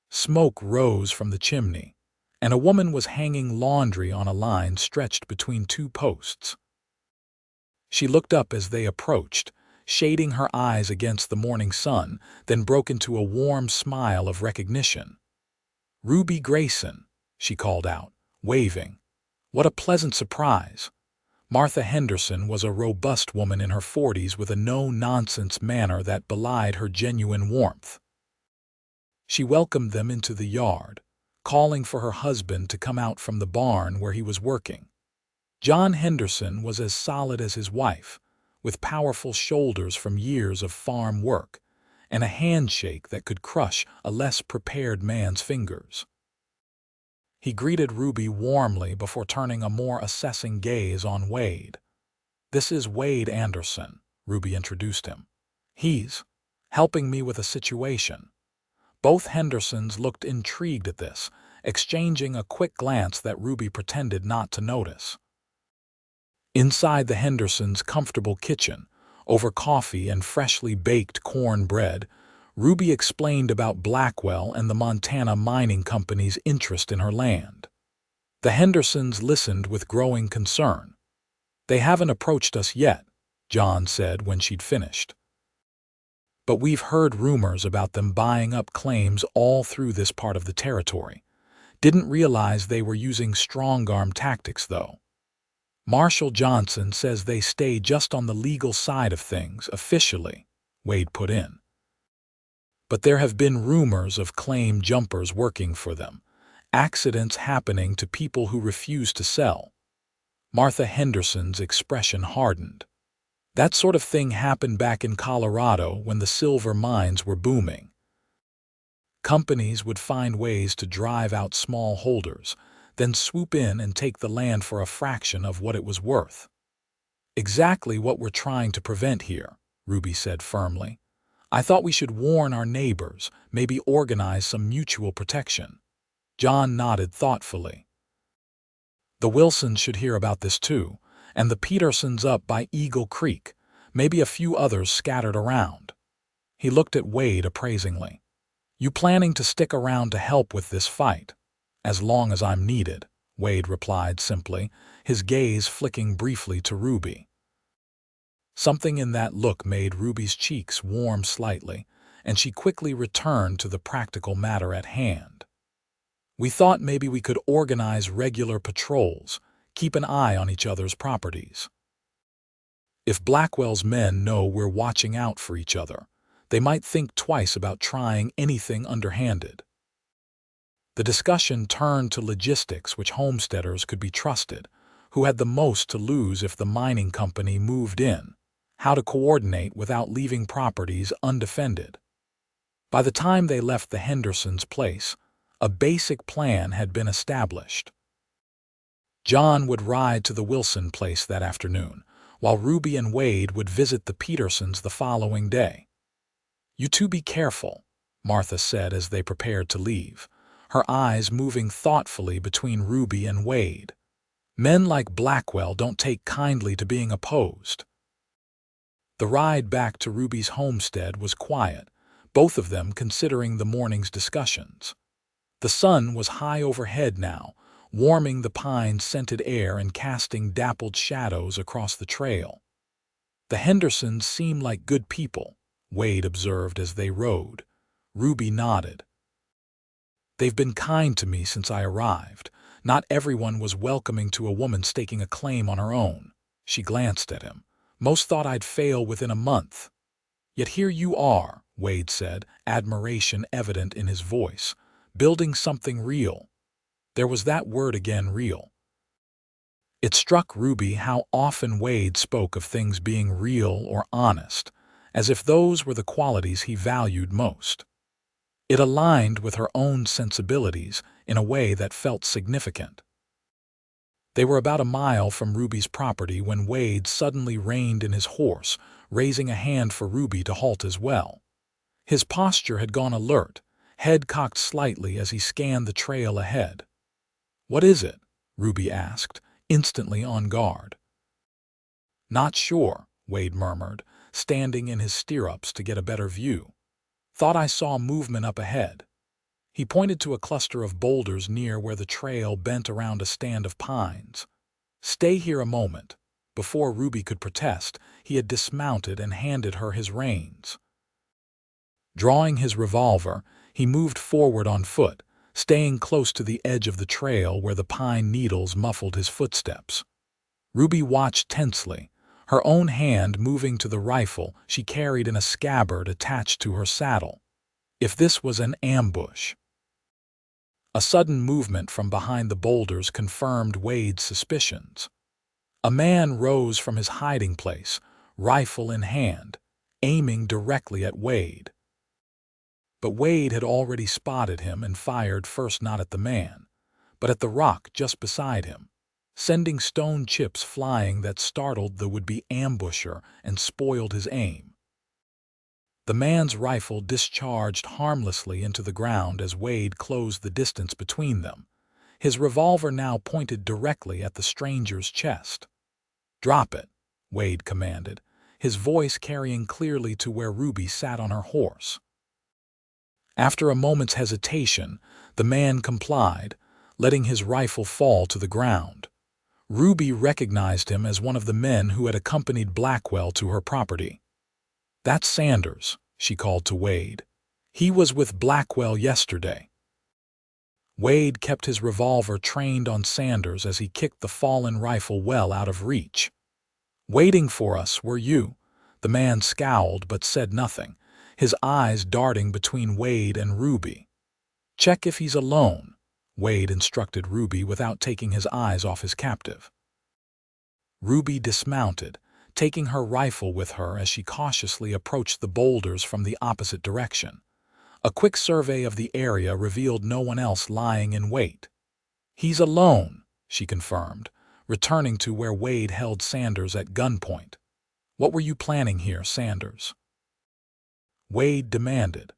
Smoke rose from the chimney, and a woman was hanging laundry on a line stretched between two posts. She looked up as they approached, shading her eyes against the morning sun, then broke into a warm smile of recognition. "Ruby Grayson," she called out, waving. "What a pleasant surprise." Martha Henderson was a robust woman in her 40s with a no-nonsense manner that belied her genuine warmth. She welcomed them into the yard, calling for her husband to come out from the barn where he was working. John Henderson was as solid as his wife, with powerful shoulders from years of farm work, and a handshake that could crush a less prepared man's fingers. He greeted Ruby warmly before turning a more assessing gaze on Wade. "This is Wade Anderson," Ruby introduced him. "He's helping me with a situation." Both Hendersons looked intrigued at this, exchanging a quick glance that Ruby pretended not to notice. Inside the Hendersons' comfortable kitchen, over coffee and freshly baked cornbread, Ruby explained about Blackwell and the Montana Mining Company's interest in her land. The Hendersons listened with growing concern. "They haven't approached us yet," John said when she'd finished. "But we've heard rumors about them buying up claims all through this part of the territory. Didn't realize they were using strong-arm tactics, though. Marshall Johnson says they stay just on the legal side of things, officially," Wade put in. "But there have been rumors of claim jumpers working for them, accidents happening to people who refuse to sell." Martha Henderson's expression hardened. "That sort of thing happened back in Colorado when the silver mines were booming. Companies would find ways to drive out small holders, then swoop in and take the land for a fraction of what it was worth." "Exactly what we're trying to prevent here," Ruby said firmly. "I thought we should warn our neighbors, maybe organize some mutual protection." John nodded thoughtfully. The Wilsons should hear about this too, and the Petersons up by Eagle Creek, maybe a few others scattered around. He looked at Wade appraisingly. You planning to stick around to help with this fight? As long as I'm needed, Wade replied simply, his gaze flicking briefly to Ruby. Something in that look made Ruby's cheeks warm slightly, and she quickly returned to the practical matter at hand. We thought maybe we could organize regular patrols, keep an eye on each other's properties. If Blackwell's men know we're watching out for each other, they might think twice about trying anything underhanded. The discussion turned to logistics, which homesteaders could be trusted, who had the most to lose if the mining company moved in, how to coordinate without leaving properties undefended. By the time they left the Hendersons' place, a basic plan had been established. John would ride to the Wilson place that afternoon, while Ruby and Wade would visit the Petersons the following day. You two be careful, Martha said as they prepared to leave, her eyes moving thoughtfully between Ruby and Wade. Men like Blackwell don't take kindly to being opposed. The ride back to Ruby's homestead was quiet, both of them considering the morning's discussions. The sun was high overhead now, warming the pine-scented air and casting dappled shadows across the trail. The Hendersons seemed like good people, Wade observed as they rode. Ruby nodded. They've been kind to me since I arrived. Not everyone was welcoming to a woman staking a claim on her own. She glanced at him. Most thought I'd fail within a month. Yet here you are, Wade said, admiration evident in his voice, building something real. There was that word again, real. It struck Ruby how often Wade spoke of things being real or honest, as if those were the qualities he valued most. It aligned with her own sensibilities in a way that felt significant. They were about a mile from Ruby's property when Wade suddenly reined in his horse, raising a hand for Ruby to halt as well. His posture had gone alert, head cocked slightly as he scanned the trail ahead. What is it? Ruby asked, instantly on guard. Not sure, Wade murmured, standing in his stirrups to get a better view. Thought I saw movement up ahead. He pointed to a cluster of boulders near where the trail bent around a stand of pines. Stay here a moment. Before Ruby could protest, he had dismounted and handed her his reins. Drawing his revolver, he moved forward on foot, staying close to the edge of the trail where the pine needles muffled his footsteps. Ruby watched tensely, her own hand moving to the rifle she carried in a scabbard attached to her saddle. If this was an ambush. A sudden movement from behind the boulders confirmed Wade's suspicions. A man rose from his hiding place, rifle in hand, aiming directly at Wade. But Wade had already spotted him and fired first not at the man, but at the rock just beside him, sending stone chips flying that startled the would-be ambusher and spoiled his aim. The man's rifle discharged harmlessly into the ground as Wade closed the distance between them, his revolver now pointed directly at the stranger's chest. Drop it, Wade commanded, his voice carrying clearly to where Ruby sat on her horse. After a moment's hesitation, the man complied, letting his rifle fall to the ground. Ruby recognized him as one of the men who had accompanied Blackwell to her property. That's Sanders, she called to Wade. He was with Blackwell yesterday. Wade kept his revolver trained on Sanders as he kicked the fallen rifle well out of reach. Waiting for us, were you? The man scowled but said nothing, his eyes darting between Wade and Ruby. Check if he's alone, Wade instructed Ruby without taking his eyes off his captive. Ruby dismounted, taking her rifle with her as she cautiously approached the boulders from the opposite direction. A quick survey of the area revealed no one else lying in wait. He's alone, she confirmed, returning to where Wade held Sanders at gunpoint. What were you planning here, Sanders? Wade demanded.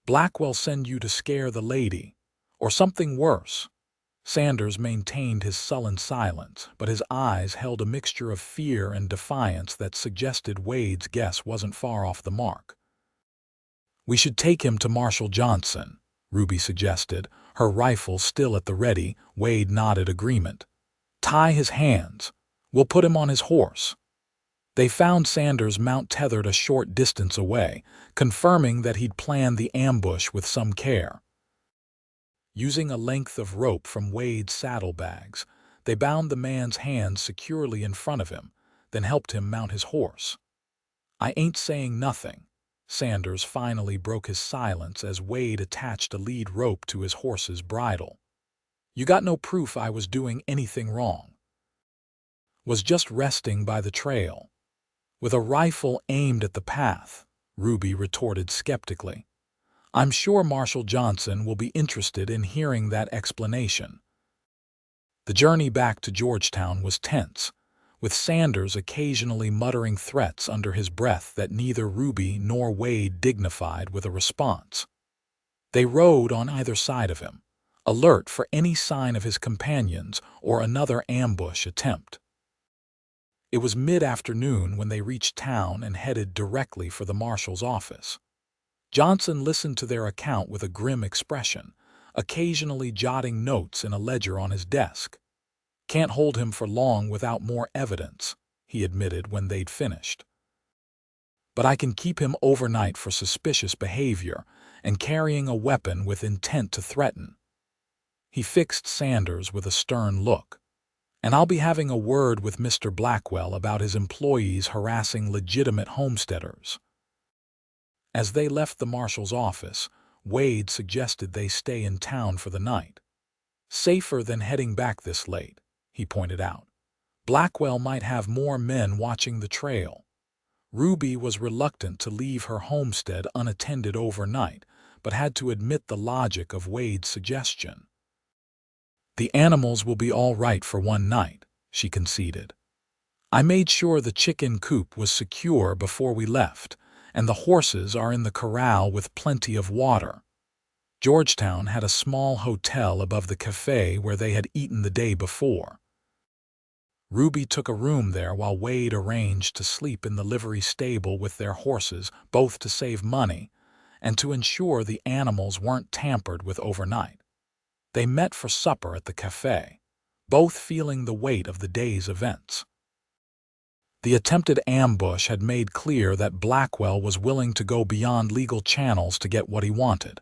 Blackwell send you to scare the lady, or something worse. Sanders maintained his sullen silence, but his eyes held a mixture of fear and defiance that suggested Wade's guess wasn't far off the mark. "We should take him to Marshal Johnson," Ruby suggested, her rifle still at the ready. Wade nodded agreement. "Tie his hands. We'll put him on his horse." They found Sanders' mount tethered a short distance away, confirming that he'd planned the ambush with some care. Using a length of rope from Wade's saddlebags, they bound the man's hands securely in front of him, then helped him mount his horse. "I ain't saying nothing." Sanders finally broke his silence as Wade attached a lead rope to his horse's bridle. "You got no proof I was doing anything wrong. Was just resting by the trail." "With a rifle aimed at the path," Ruby retorted skeptically. "I'm sure Marshal Johnson will be interested in hearing that explanation." The journey back to Georgetown was tense, with Sanders occasionally muttering threats under his breath that neither Ruby nor Wade dignified with a response. They rode on either side of him, alert for any sign of his companions or another ambush attempt. It was mid-afternoon when they reached town and headed directly for the marshal's office. Johnson listened to their account with a grim expression, occasionally jotting notes in a ledger on his desk. "Can't hold him for long without more evidence," he admitted when they'd finished. "But I can keep him overnight for suspicious behavior and carrying a weapon with intent to threaten." He fixed Sanders with a stern look. "And I'll be having a word with Mr. Blackwell about his employees harassing legitimate homesteaders." As they left the marshal's office, Wade suggested they stay in town for the night. "Safer than heading back this late," he pointed out. "Blackwell might have more men watching the trail." Ruby was reluctant to leave her homestead unattended overnight, but had to admit the logic of Wade's suggestion. "The animals will be all right for one night," she conceded. "I made sure the chicken coop was secure before we left, and the horses are in the corral with plenty of water." Georgetown had a small hotel above the cafe where they had eaten the day before. Ruby took a room there while Wade arranged to sleep in the livery stable with their horses, both to save money and to ensure the animals weren't tampered with overnight. They met for supper at the cafe, both feeling the weight of the day's events. The attempted ambush had made clear that Blackwell was willing to go beyond legal channels to get what he wanted.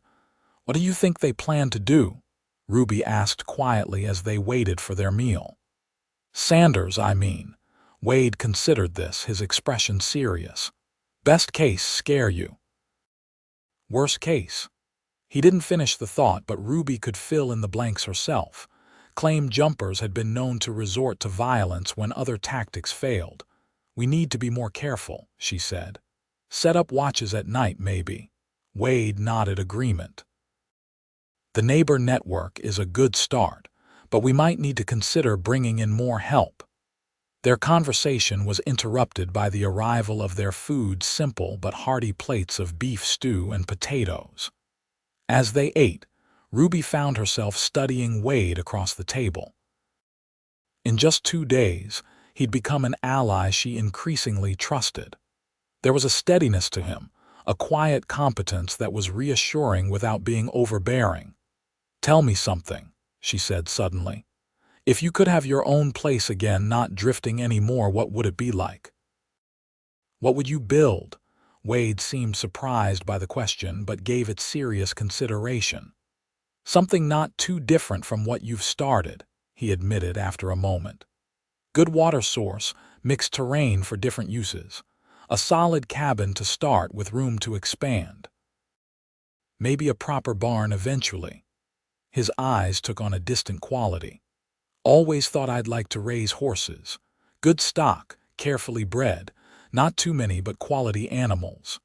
"What do you think they plan to do?" Ruby asked quietly as they waited for their meal. "Sanders, I mean." Wade considered this, his expression serious. "Best case, scare you. Worst case." He didn't finish the thought, but Ruby could fill in the blanks herself. Claim jumpers had been known to resort to violence when other tactics failed. "We need to be more careful," she said. "Set up watches at night, maybe." Wade nodded agreement. "The neighbor network is a good start, but we might need to consider bringing in more help." Their conversation was interrupted by the arrival of their food, simple but hearty plates of beef stew and potatoes. As they ate, Ruby found herself studying Wade across the table. In just 2 days, he'd become an ally she increasingly trusted. There was a steadiness to him, a quiet competence that was reassuring without being overbearing. "Tell me something," she said suddenly. "If you could have your own place again, not drifting anymore, what would it be like?" "What would you build?" Wade seemed surprised by the question, but gave it serious consideration. "Something not too different from what you've started," he admitted after a moment. "Good water source, mixed terrain for different uses. A solid cabin to start with room to expand. Maybe a proper barn eventually." His eyes took on a distant quality. "Always thought I'd like to raise horses. Good stock, carefully bred, not too many but quality animals."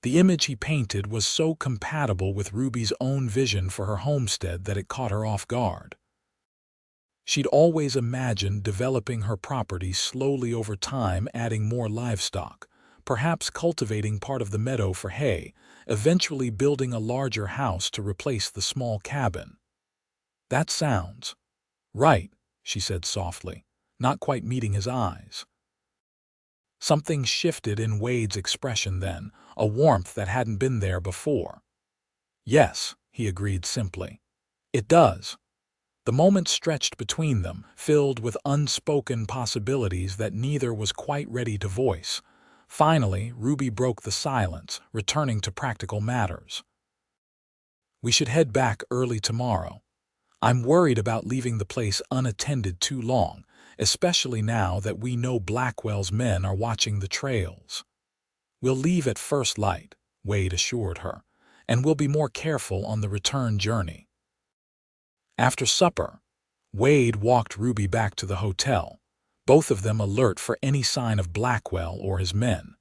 The image he painted was so compatible with Ruby's own vision for her homestead that it caught her off guard. She'd always imagined developing her property slowly over time, adding more livestock, perhaps cultivating part of the meadow for hay, eventually building a larger house to replace the small cabin. "That sounds," "Right," she said softly, not quite meeting his eyes. Something shifted in Wade's expression then, a warmth that hadn't been there before. "Yes," he agreed simply. "It does." The moment stretched between them, filled with unspoken possibilities that neither was quite ready to voice. Finally, Ruby broke the silence, returning to practical matters. "We should head back early tomorrow. I'm worried about leaving the place unattended too long, especially now that we know Blackwell's men are watching the trails." "We'll leave at first light," Wade assured her, "and we'll be more careful on the return journey." After supper, Wade walked Ruby back to the hotel, both of them alert for any sign of Blackwell or his men.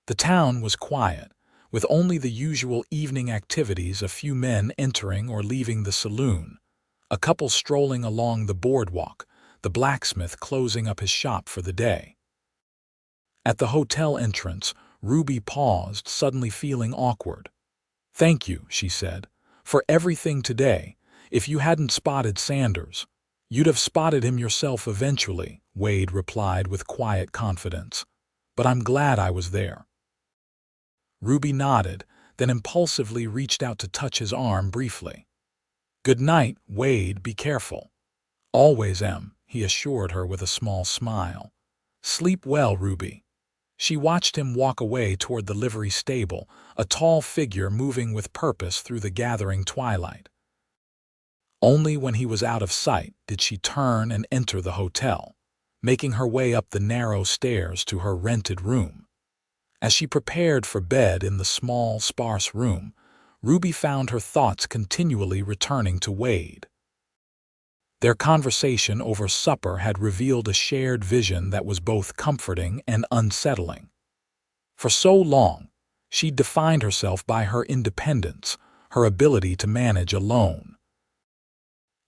The town was quiet, with only the usual evening activities, a few men entering or leaving the saloon, a couple strolling along the boardwalk, the blacksmith closing up his shop for the day. At the hotel entrance, Ruby paused, suddenly feeling awkward. "Thank you," she said, "for everything today. If you hadn't spotted Sanders, you'd have spotted him yourself eventually," Wade replied with quiet confidence. "But I'm glad I was there." Ruby nodded, then impulsively reached out to touch his arm briefly. "Good night, Wade, be careful." "Always am," he assured her with a small smile. "Sleep well, Ruby." She watched him walk away toward the livery stable, a tall figure moving with purpose through the gathering twilight. Only when he was out of sight did she turn and enter the hotel, making her way up the narrow stairs to her rented room. As she prepared for bed in the small, sparse room, Ruby found her thoughts continually returning to Wade. Their conversation over supper had revealed a shared vision that was both comforting and unsettling. For so long, she'd defined herself by her independence, her ability to manage alone.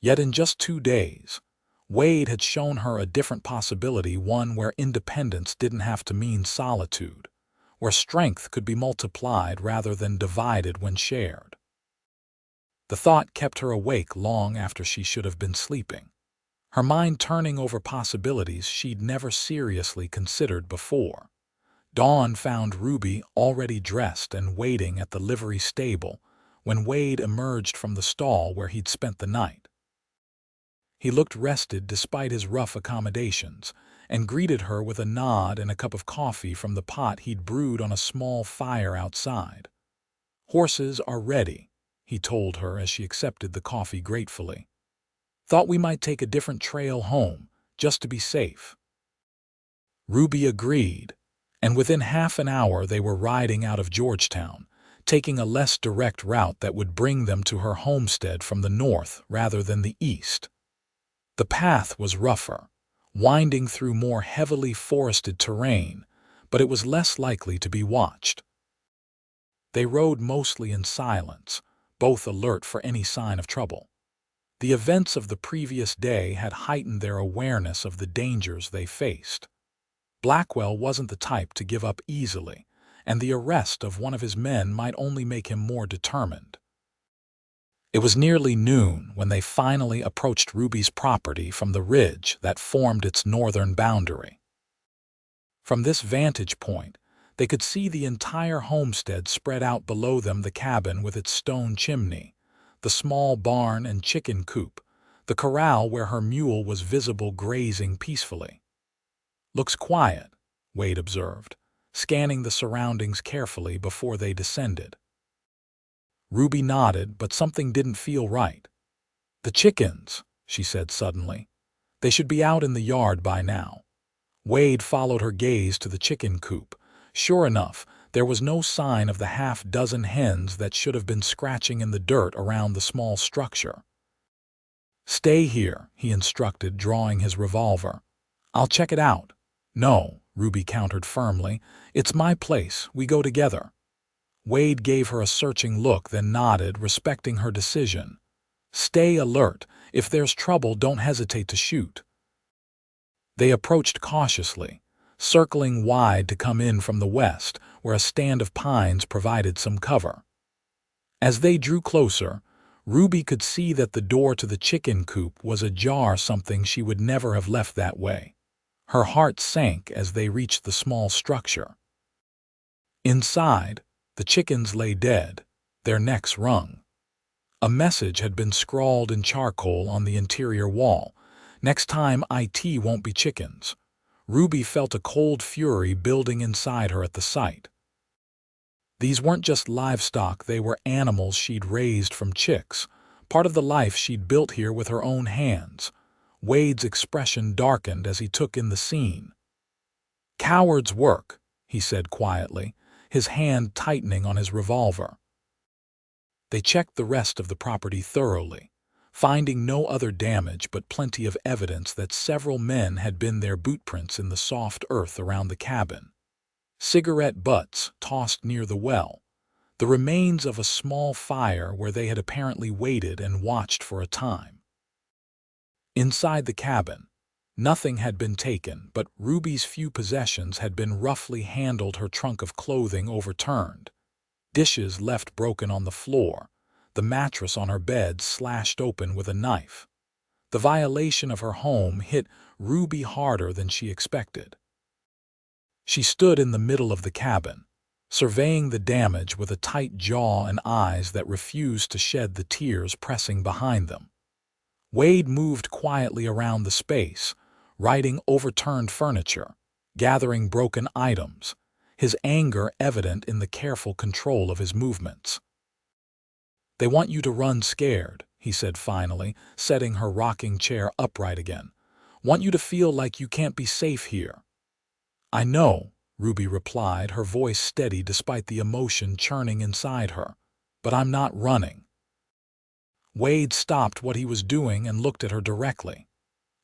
Yet in just 2 days, Wade had shown her a different possibility, one where independence didn't have to mean solitude, where strength could be multiplied rather than divided when shared. The thought kept her awake long after she should have been sleeping, her mind turning over possibilities she'd never seriously considered before. Dawn found Ruby already dressed and waiting at the livery stable when Wade emerged from the stall where he'd spent the night. He looked rested despite his rough accommodations, and greeted her with a nod and a cup of coffee from the pot he'd brewed on a small fire outside. "Horses are ready," he told her as she accepted the coffee gratefully. "Thought we might take a different trail home, just to be safe." Ruby agreed, and within half an hour they were riding out of Georgetown, taking a less direct route that would bring them to her homestead from the north rather than the east. The path was rougher, winding through more heavily forested terrain, but it was less likely to be watched. They rode mostly in silence, both alert for any sign of trouble. The events of the previous day had heightened their awareness of the dangers they faced. Blackwell wasn't the type to give up easily, and the arrest of one of his men might only make him more determined. It was nearly noon when they finally approached Ruby's property from the ridge that formed its northern boundary. From this vantage point, they could see the entire homestead spread out below them, the cabin with its stone chimney, the small barn and chicken coop, the corral where her mule was visible grazing peacefully. "Looks quiet," Wade observed, scanning the surroundings carefully before they descended. Ruby nodded, but something didn't feel right. "The chickens," she said suddenly. "They should be out in the yard by now." Wade followed her gaze to the chicken coop. Sure enough, there was no sign of the half-dozen hens that should have been scratching in the dirt around the small structure. "Stay here," he instructed, drawing his revolver. "I'll check it out." "No," Ruby countered firmly. "It's my place. We go together." Wade gave her a searching look, then nodded, respecting her decision. "Stay alert. If there's trouble, don't hesitate to shoot." They approached cautiously, circling wide to come in from the west, where a stand of pines provided some cover. As they drew closer, Ruby could see that the door to the chicken coop was ajar, something she would never have left that way. Her heart sank as they reached the small structure. Inside, the chickens lay dead, their necks wrung. A message had been scrawled in charcoal on the interior wall. "Next time it won't be chickens." Ruby felt a cold fury building inside her at the sight. These weren't just livestock, they were animals she'd raised from chicks, part of the life she'd built here with her own hands. Wade's expression darkened as he took in the scene. "Coward's work," he said quietly, his hand tightening on his revolver. They checked the rest of the property thoroughly, finding no other damage but plenty of evidence that several men had been there, bootprints in the soft earth around the cabin, cigarette butts tossed near the well, the remains of a small fire where they had apparently waited and watched for a time. Inside the cabin, nothing had been taken, but Ruby's few possessions had been roughly handled, her trunk of clothing overturned, dishes left broken on the floor, the mattress on her bed slashed open with a knife. The violation of her home hit Ruby harder than she expected. She stood in the middle of the cabin, surveying the damage with a tight jaw and eyes that refused to shed the tears pressing behind them. Wade moved quietly around the space, righting overturned furniture, gathering broken items, his anger evident in the careful control of his movements. "They want you to run scared," he said finally, setting her rocking chair upright again. "Want you to feel like you can't be safe here." "I know," Ruby replied, her voice steady despite the emotion churning inside her. "But I'm not running." Wade stopped what he was doing and looked at her directly.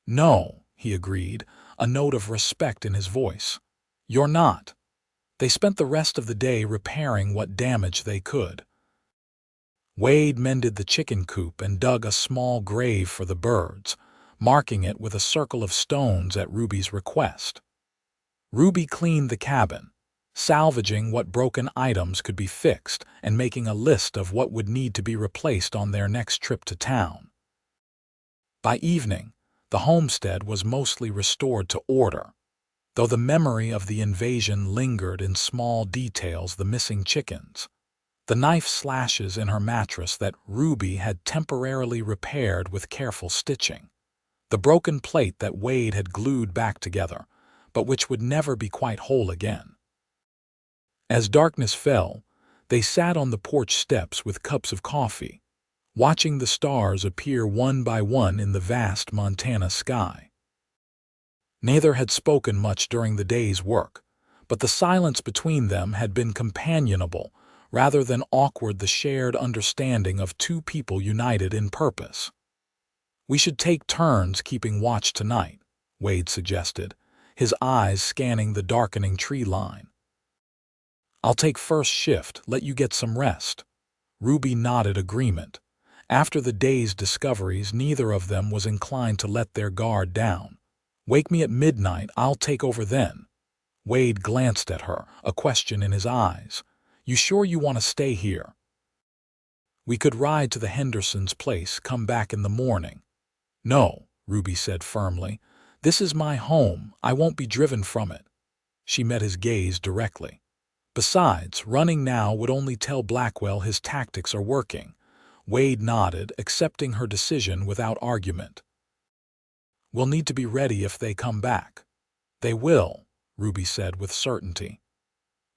"No," he agreed, a note of respect in his voice. "You're not." They spent the rest of the day repairing what damage they could. Wade mended the chicken coop and dug a small grave for the birds, marking it with a circle of stones at Ruby's request. Ruby cleaned the cabin, salvaging what broken items could be fixed and making a list of what would need to be replaced on their next trip to town. By evening, the homestead was mostly restored to order, though the memory of the invasion lingered in small details: the missing chickens, the knife slashes in her mattress that Ruby had temporarily repaired with careful stitching, the broken plate that Wade had glued back together, but which would never be quite whole again. As darkness fell, they sat on the porch steps with cups of coffee, watching the stars appear one by one in the vast Montana sky. Neither had spoken much during the day's work, but the silence between them had been companionable rather than awkward, the shared understanding of two people united in purpose. "We should take turns keeping watch tonight," Wade suggested, his eyes scanning the darkening tree line. "I'll take first shift, let you get some rest." Ruby nodded agreement. After the day's discoveries, neither of them was inclined to let their guard down. "Wake me at midnight, I'll take over then." Wade glanced at her, a question in his eyes. "You sure you want to stay here?" "We could ride to the Hendersons' place, come back in the morning." "No," Ruby said firmly. "This is my home, I won't be driven from it." She met his gaze directly. "Besides, running now would only tell Blackwell his tactics are working." Wade nodded, accepting her decision without argument. "We'll need to be ready if they come back." "They will," Ruby said with certainty.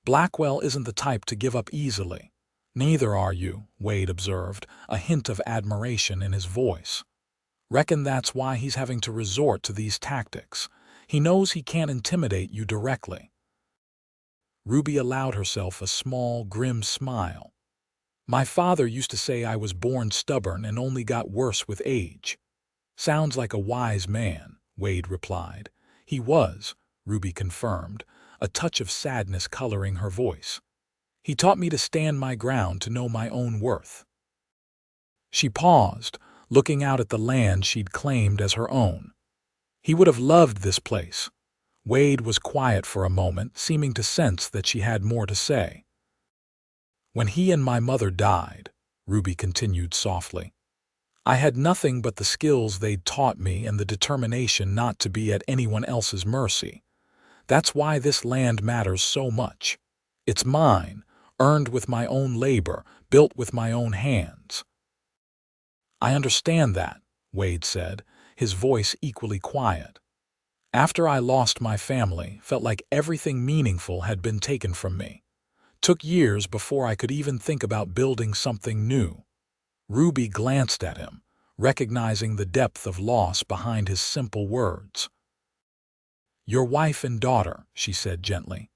"Blackwell isn't the type to give up easily." "Neither are you," Wade observed, a hint of admiration in his voice. "Reckon that's why he's having to resort to these tactics. He knows he can't intimidate you directly." Ruby allowed herself a small, grim smile. "My father used to say I was born stubborn and only got worse with age." "Sounds like a wise man," Wade replied. "He was," Ruby confirmed, a touch of sadness coloring her voice. "He taught me to stand my ground, to know my own worth." She paused, looking out at the land she'd claimed as her own. "He would have loved this place." Wade was quiet for a moment, seeming to sense that she had more to say. "When he and my mother died," Ruby continued softly. I had nothing but the skills they'd taught me and the determination not to be at anyone else's mercy. That's why this land matters so much. It's mine, earned with my own labor, built with my own hands. I understand that, Wade said, his voice equally quiet. After I lost my family, felt like everything meaningful had been taken from me. Took years before I could even think about building something new. Ruby glanced at him, recognizing the depth of loss behind his simple words. Your wife and daughter, she said gently.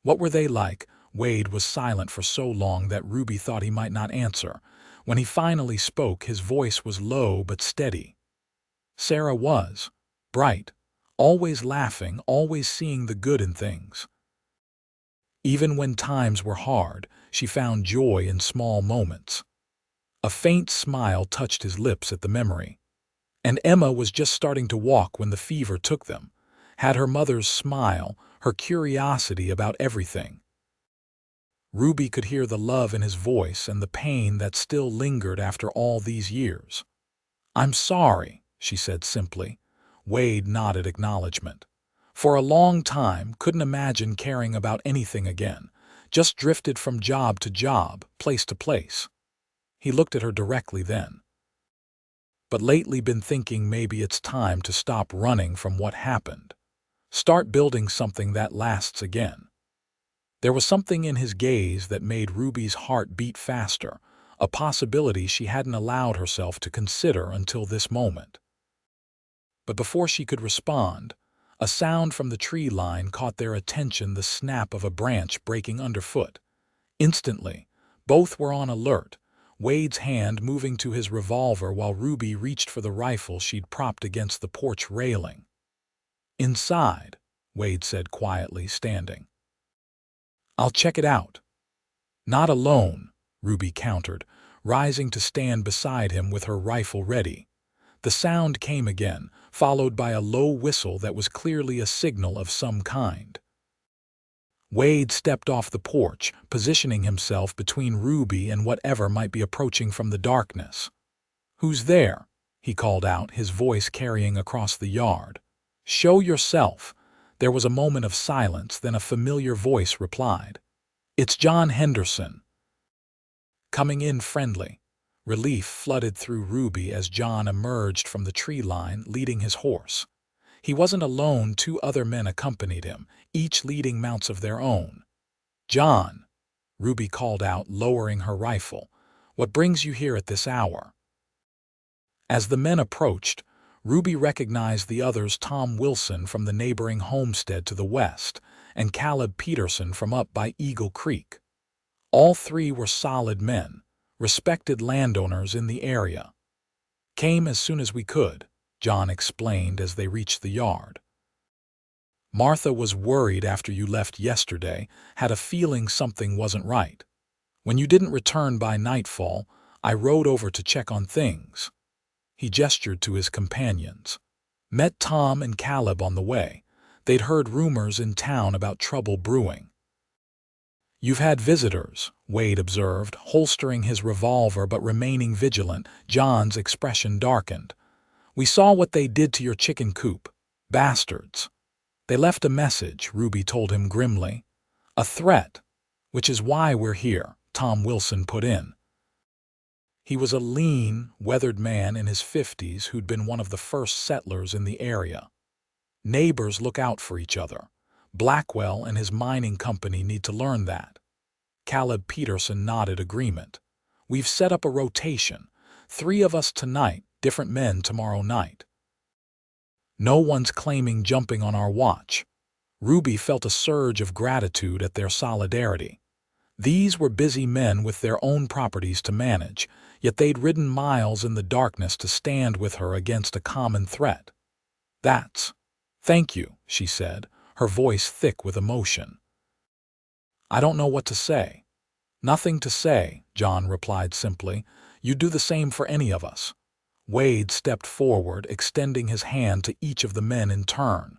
What were they like? Wade was silent for so long that Ruby thought he might not answer. When he finally spoke, his voice was low but steady. Sarah was bright, always laughing, always seeing the good in things. Even when times were hard, she found joy in small moments. A faint smile touched his lips at the memory. And Emma was just starting to walk when the fever took them. Had her mother's smile, her curiosity about everything. Ruby could hear the love in his voice and the pain that still lingered after all these years. I'm sorry, she said simply. Wade nodded acknowledgement. For a long time, couldn't imagine caring about anything again. Just drifted from job to job, place to place. He looked at her directly then. But lately been thinking maybe it's time to stop running from what happened. Start building something that lasts again. There was something in his gaze that made Ruby's heart beat faster, a possibility she hadn't allowed herself to consider until this moment. But before she could respond, a sound from the tree line caught their attention, the snap of a branch breaking underfoot. Instantly, both were on alert, Wade's hand moving to his revolver while Ruby reached for the rifle she'd propped against the porch railing. Inside, Wade said quietly, standing. I'll check it out. Not alone, Ruby countered, rising to stand beside him with her rifle ready. The sound came again, followed by a low whistle that was clearly a signal of some kind. Wade stepped off the porch, positioning himself between Ruby and whatever might be approaching from the darkness. Who's there? He called out, his voice carrying across the yard. Show yourself. There was a moment of silence, then a familiar voice replied. It's John Henderson. Coming in friendly. Relief flooded through Ruby as John emerged from the tree line, leading his horse. He wasn't alone, 2 other men accompanied him, each leading mounts of their own. John, Ruby called out, lowering her rifle, what brings you here at this hour? As the men approached, Ruby recognized the others, Tom Wilson from the neighboring homestead to the west, and Caleb Peterson from up by Eagle Creek. All 3 were solid men, respected landowners in the area. Came as soon as we could, John explained as they reached the yard. Martha was worried after you left yesterday, had a feeling something wasn't right. When you didn't return by nightfall, I rode over to check on things. He gestured to his companions. Met Tom and Caleb on the way. They'd heard rumors in town about trouble brewing. You've had visitors, Wade observed, holstering his revolver but remaining vigilant. John's expression darkened. We saw what they did to your chicken coop. Bastards. They left a message, Ruby told him grimly. A threat. Which is why we're here, Tom Wilson put in. He was a lean, weathered man in his 50s who'd been one of the first settlers in the area. Neighbors look out for each other. Blackwell and his mining company need to learn that. Caleb Peterson nodded agreement. We've set up a rotation. 3 of us tonight, different men tomorrow night. No one's claiming jumping on our watch. Ruby felt a surge of gratitude at their solidarity. These were busy men with their own properties to manage, yet they'd ridden miles in the darkness to stand with her against a common threat. Thank you, she said, her voice thick with emotion. I don't know what to say. Nothing to say, John replied simply. You do the same for any of us. Wade stepped forward, extending his hand to each of the men in turn.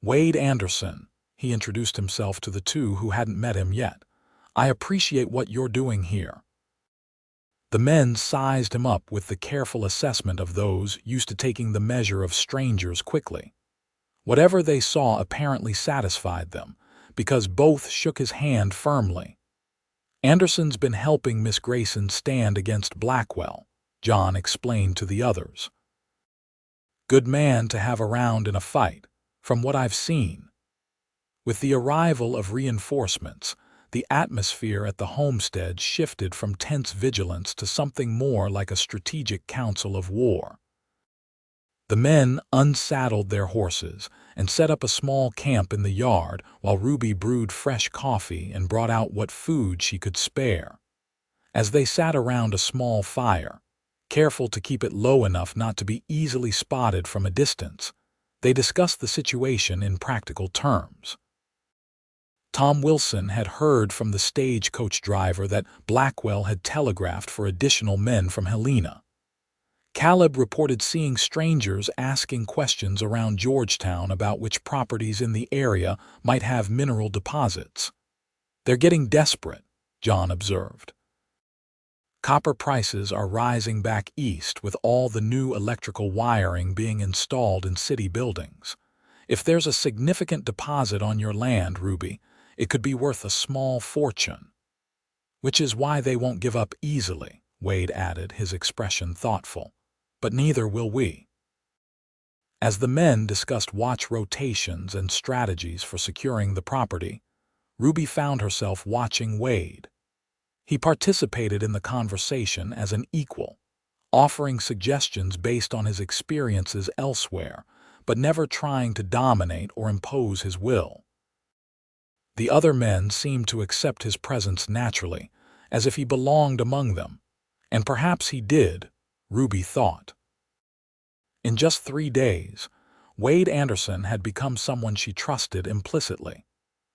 Wade Anderson, he introduced himself to the 2 who hadn't met him yet. I appreciate what you're doing here. The men sized him up with the careful assessment of those used to taking the measure of strangers quickly. Whatever they saw apparently satisfied them, because both shook his hand firmly. "Anderson's been helping Miss Grayson stand against Blackwell," John explained to the others. "Good man to have around in a fight, from what I've seen." With the arrival of reinforcements, the atmosphere at the homestead shifted from tense vigilance to something more like a strategic council of war. The men unsaddled their horses and set up a small camp in the yard while Ruby brewed fresh coffee and brought out what food she could spare. As they sat around a small fire, careful to keep it low enough not to be easily spotted from a distance, they discussed the situation in practical terms. Tom Wilson had heard from the stagecoach driver that Blackwell had telegraphed for additional men from Helena. Caleb reported seeing strangers asking questions around Georgetown about which properties in the area might have mineral deposits. "They're getting desperate," John observed. "Copper prices are rising back east with all the new electrical wiring being installed in city buildings. If there's a significant deposit on your land, Ruby, it could be worth a small fortune." "Which is why they won't give up easily," Wade added, his expression thoughtful. "But neither will we." As the men discussed watch rotations and strategies for securing the property, Ruby found herself watching Wade. He participated in the conversation as an equal, offering suggestions based on his experiences elsewhere, but never trying to dominate or impose his will. The other men seemed to accept his presence naturally, as if he belonged among them, and perhaps he did, Ruby thought. In just 3 days, Wade Anderson had become someone she trusted implicitly,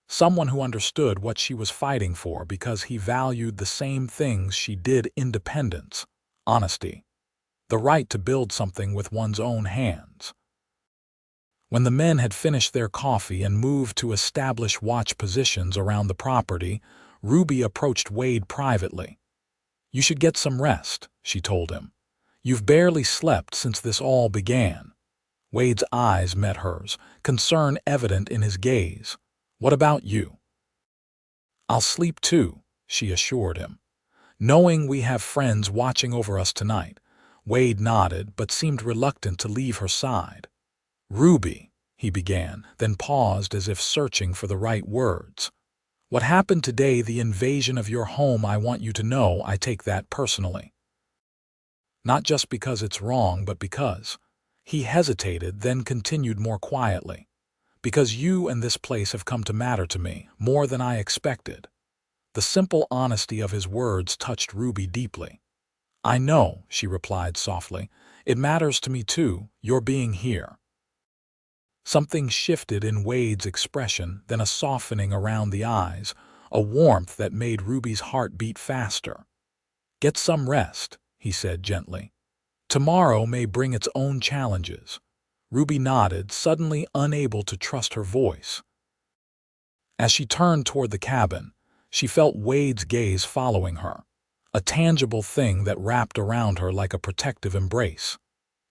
someone who understood what she was fighting for because he valued the same things she did: independence, honesty, the right to build something with one's own hands. When the men had finished their coffee and moved to establish watch positions around the property, Ruby approached Wade privately. "You should get some rest," she told him. "You've barely slept since this all began." Wade's eyes met hers, concern evident in his gaze. "What about you?" "I'll sleep too," she assured him. "Knowing we have friends watching over us tonight." Wade nodded but seemed reluctant to leave her side. "Ruby," he began, then paused as if searching for the right words. "What happened today, the invasion of your home, I want you to know I take that personally. Not just because it's wrong, but because—" He hesitated, then continued more quietly. "Because you and this place have come to matter to me, more than I expected." The simple honesty of his words touched Ruby deeply. "I know," she replied softly. "It matters to me too, your being here." Something shifted in Wade's expression, then a softening around the eyes, a warmth that made Ruby's heart beat faster. "Get some rest," he said gently. "Tomorrow may bring its own challenges." Ruby nodded, suddenly unable to trust her voice. As she turned toward the cabin, she felt Wade's gaze following her, a tangible thing that wrapped around her like a protective embrace.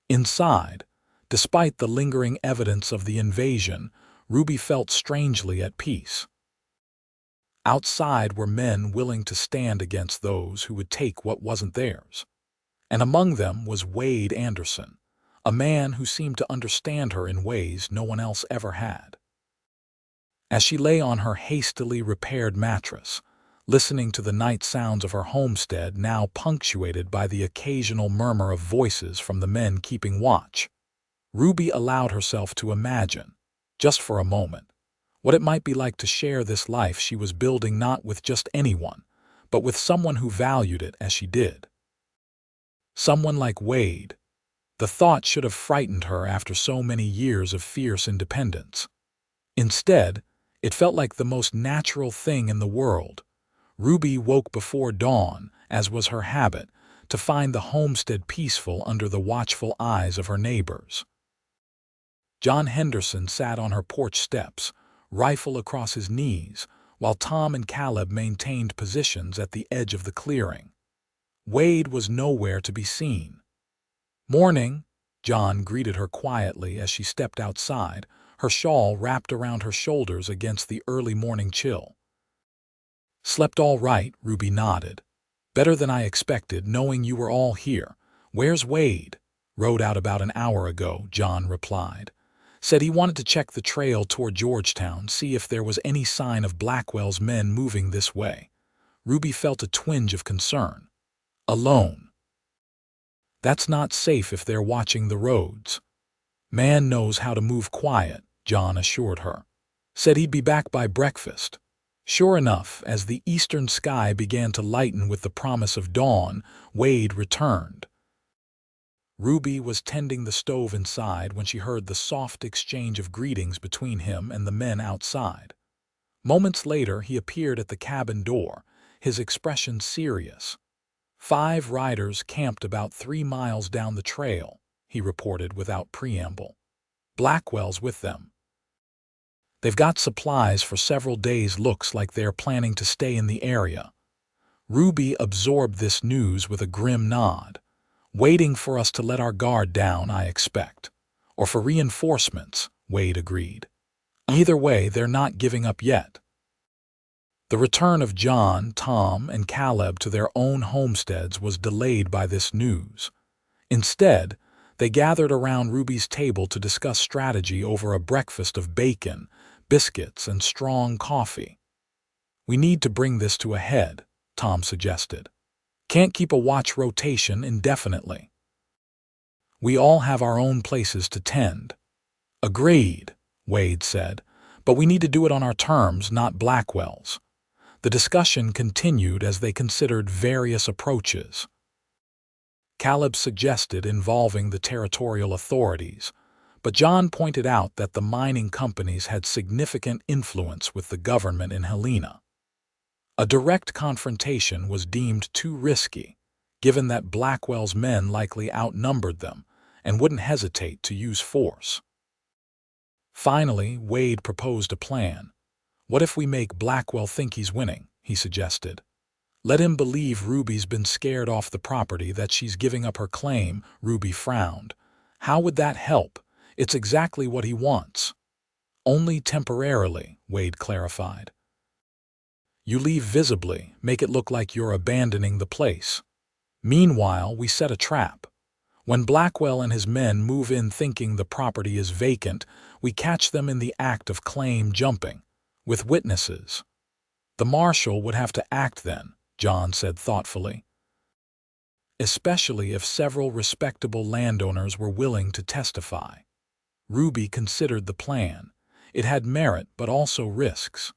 Inside, despite the lingering evidence of the invasion, Ruby felt strangely at peace. Outside were men willing to stand against those who would take what wasn't theirs. And among them was Wade Anderson, a man who seemed to understand her in ways no one else ever had. As she lay on her hastily repaired mattress, listening to the night sounds of her homestead now punctuated by the occasional murmur of voices from the men keeping watch, Ruby allowed herself to imagine, just for a moment, what it might be like to share this life she was building not with just anyone, but with someone who valued it as she did. Someone like Wade. The thought should have frightened her after so many years of fierce independence. Instead, it felt like the most natural thing in the world. Ruby woke before dawn, as was her habit, to find the homestead peaceful under the watchful eyes of her neighbors. John Henderson sat on her porch steps, rifle across his knees, while Tom and Caleb maintained positions at the edge of the clearing. Wade was nowhere to be seen. "Morning," John greeted her quietly as she stepped outside, her shawl wrapped around her shoulders against the early morning chill. "Slept all right," Ruby nodded. "Better than I expected, knowing you were all here. Where's Wade?" "Rode out about an hour ago," John replied. "Said he wanted to check the trail toward Georgetown, see if there was any sign of Blackwell's men moving this way." Ruby felt a twinge of concern. "Alone?" "That's not safe if they're watching the roads." "Man knows how to move quiet," John assured her. "Said he'd be back by breakfast." Sure enough, as the eastern sky began to lighten with the promise of dawn, Wade returned. Ruby was tending the stove inside when she heard the soft exchange of greetings between him and the men outside. Moments later, he appeared at the cabin door, his expression serious. "5 riders camped about 3 miles down the trail," he reported without preamble. "Blackwell's with them. They've got supplies for several days. Looks like they're planning to stay in the area." Ruby absorbed this news with a grim nod. "Waiting for us to let our guard down, I expect. Or for reinforcements," Wade agreed. "Either way, they're not giving up yet." The return of John, Tom, and Caleb to their own homesteads was delayed by this news. Instead, they gathered around Ruby's table to discuss strategy over a breakfast of bacon, biscuits, and strong coffee. "We need to bring this to a head," Tom suggested. "Can't keep a watch rotation indefinitely. We all have our own places to tend." "Agreed," Wade said, "but we need to do it on our terms, not Blackwell's." The discussion continued as they considered various approaches. Caleb suggested involving the territorial authorities, but John pointed out that the mining companies had significant influence with the government in Helena. A direct confrontation was deemed too risky, given that Blackwell's men likely outnumbered them and wouldn't hesitate to use force. Finally, Wade proposed a plan. "What if we make Blackwell think he's winning?" he suggested. "Let him believe Ruby's been scared off the property, that she's giving up her claim." Ruby frowned. "How would that help? It's exactly what he wants." "Only temporarily," Wade clarified. "You leave visibly, make it look like you're abandoning the place. Meanwhile, we set a trap. When Blackwell and his men move in thinking the property is vacant, we catch them in the act of claim jumping, with witnesses." "The marshal would have to act then," John said thoughtfully. "Especially if several respectable landowners were willing to testify." Ruby considered the plan. It had merit but also risks.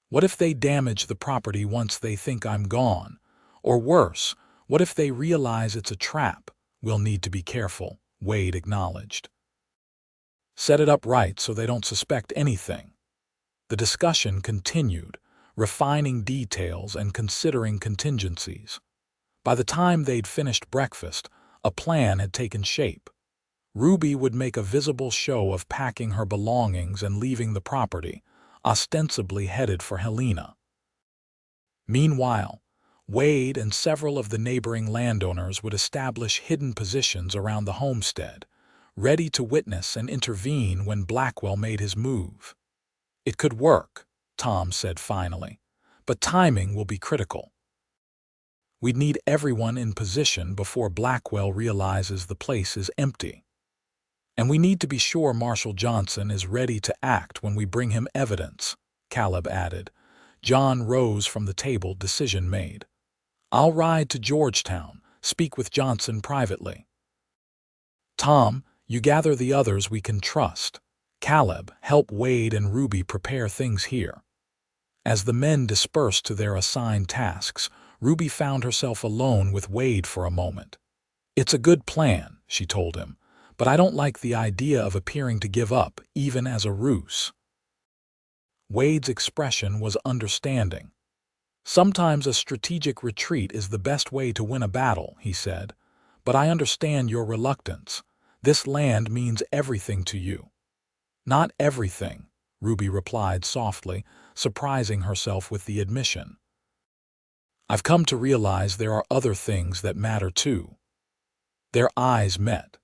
"What if they damage the property once they think I'm gone? Or worse, what if they realize it's a trap? We'll need to be careful," Wade acknowledged. "Set it up right so they don't suspect anything." The discussion continued, refining details and considering contingencies. By the time they'd finished breakfast, a plan had taken shape. Ruby would make a visible show of packing her belongings and leaving the property, ostensibly headed for Helena. Meanwhile, Wade and several of the neighboring landowners would establish hidden positions around the homestead, ready to witness and intervene when Blackwell made his move. "It could work," Tom said finally, "but timing will be critical. We'd need everyone in position before Blackwell realizes the place is empty. And we need to be sure Marshal Johnson is ready to act when we bring him evidence," Caleb added. John rose from the table, decision made. "I'll ride to Georgetown, speak with Johnson privately. Tom, you gather the others we can trust. Caleb, help Wade and Ruby prepare things here." As the men dispersed to their assigned tasks, Ruby found herself alone with Wade for a moment. "It's a good plan," she told him, "but I don't like the idea of appearing to give up, even as a ruse." Wade's expression was understanding. "Sometimes a strategic retreat is the best way to win a battle," he said, "but I understand your reluctance. This land means everything to you." "Not everything," Ruby replied softly, surprising herself with the admission. I've come to realize there are other things that matter too." Their eyes met,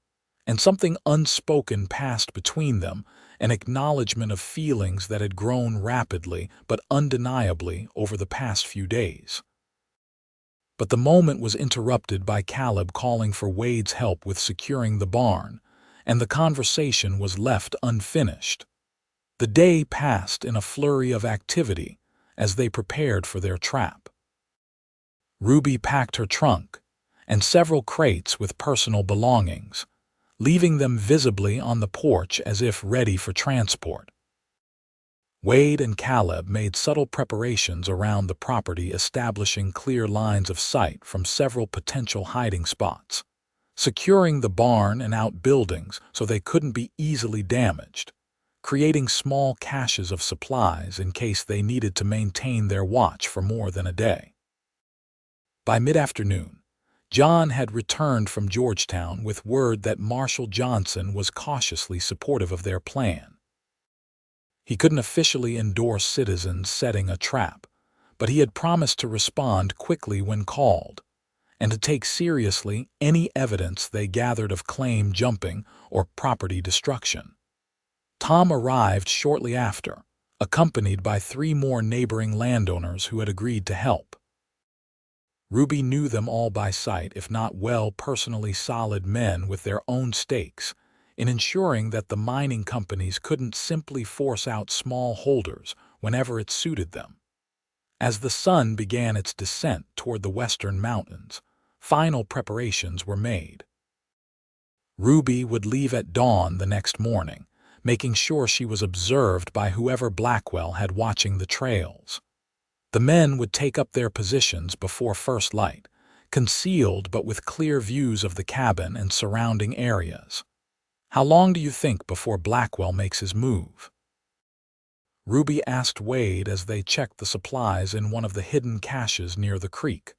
and something unspoken passed between them, an acknowledgement of feelings that had grown rapidly but undeniably over the past few days. But the moment was interrupted by Caleb calling for Wade's help with securing the barn, and the conversation was left unfinished. The day passed in a flurry of activity as they prepared for their trap. Ruby packed her trunk and several crates with personal belongings, leaving them visibly on the porch as if ready for transport. Wade and Caleb made subtle preparations around the property, establishing clear lines of sight from several potential hiding spots, securing the barn and outbuildings so they couldn't be easily damaged, creating small caches of supplies in case they needed to maintain their watch for more than a day. By mid-afternoon, John had returned from Georgetown with word that Marshal Johnson was cautiously supportive of their plan. He couldn't officially endorse citizens setting a trap, but he had promised to respond quickly when called, and to take seriously any evidence they gathered of claim jumping or property destruction. Tom arrived shortly after, accompanied by 3 more neighboring landowners who had agreed to help. Ruby knew them all by sight, if not well personally solid men with their own stakes, in ensuring that the mining companies couldn't simply force out small holders whenever it suited them. As the sun began its descent toward the western mountains, final preparations were made. Ruby would leave at dawn the next morning, making sure she was observed by whoever Blackwell had watching the trails. The men would take up their positions before first light, concealed but with clear views of the cabin and surrounding areas. "How long do you think before Blackwell makes his move?" Ruby asked Wade as they checked the supplies in one of the hidden caches near the creek.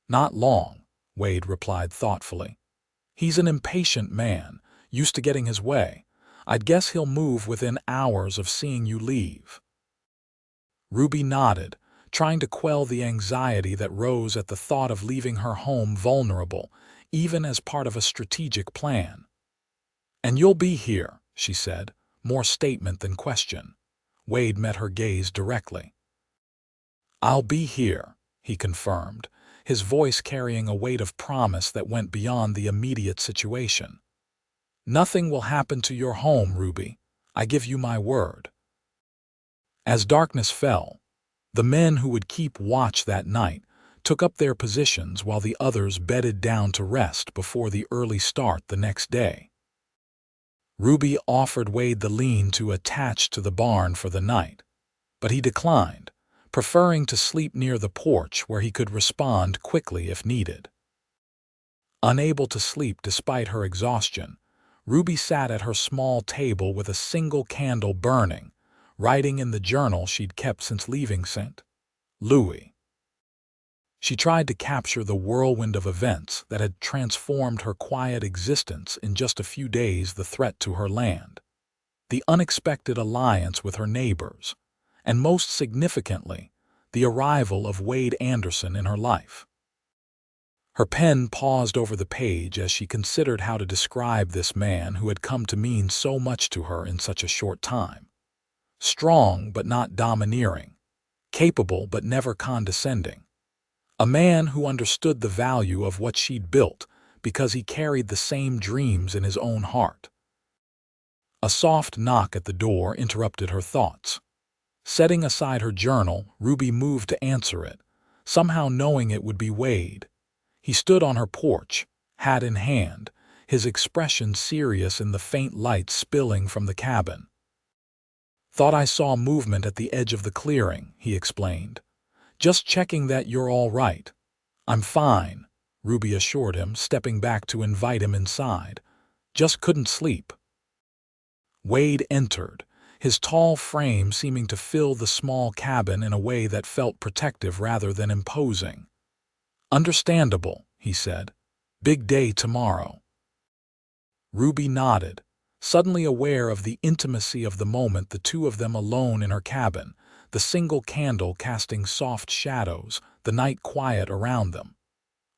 "Not long," Wade replied thoughtfully. "He's an impatient man, used to getting his way. I'd guess he'll move within hours of seeing you leave." Ruby nodded, trying to quell the anxiety that rose at the thought of leaving her home vulnerable, even as part of a strategic plan. "And you'll be here," she said, more statement than question. Wade met her gaze directly. "I'll be here," he confirmed, his voice carrying a weight of promise that went beyond the immediate situation. "Nothing will happen to your home, Ruby. I give you my word." As darkness fell, the men who would keep watch that night took up their positions while the others bedded down to rest before the early start the next day. Ruby offered Wade the lean-to attached to the barn for the night, but he declined, preferring to sleep near the porch where he could respond quickly if needed. Unable to sleep despite her exhaustion, Ruby sat at her small table with a single candle burning, writing in the journal she'd kept since leaving St. Louis. She tried to capture the whirlwind of events that had transformed her quiet existence in just a few days: the threat to her land, the unexpected alliance with her neighbors, and most significantly, the arrival of Wade Anderson in her life. Her pen paused over the page as she considered how to describe this man who had come to mean so much to her in such a short time. Strong but not domineering, capable but never condescending. A man who understood the value of what she'd built because he carried the same dreams in his own heart. A soft knock at the door interrupted her thoughts. Setting aside her journal, Ruby moved to answer it, somehow knowing it would be Wade. He stood on her porch, hat in hand, his expression serious in the faint light spilling from the cabin. "Thought I saw movement at the edge of the clearing," he explained. "Just checking that you're all right." "I'm fine," Ruby assured him, stepping back to invite him inside. "Just couldn't sleep." Wade entered, his tall frame seeming to fill the small cabin in a way that felt protective rather than imposing. "Understandable," he said. "Big day tomorrow." Ruby nodded, suddenly aware of the intimacy of the moment, the two of them alone in her cabin, the single candle casting soft shadows, the night quiet around them.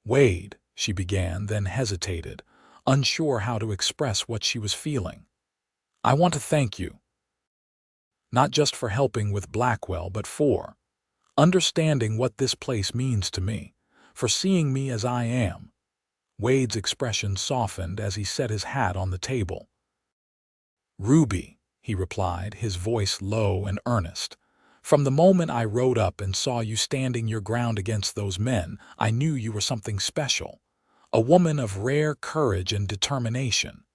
"Wade," she began, then hesitated, unsure how to express what she was feeling. "I want to thank you. Not just for helping with Blackwell, but for understanding what this place means to me, for seeing me as I am." Wade's expression softened as he set his hat on the table. "Ruby," he replied, his voice low and earnest, "from the moment I rode up and saw you standing your ground against those men, I knew you were something special, a woman of rare courage and determination."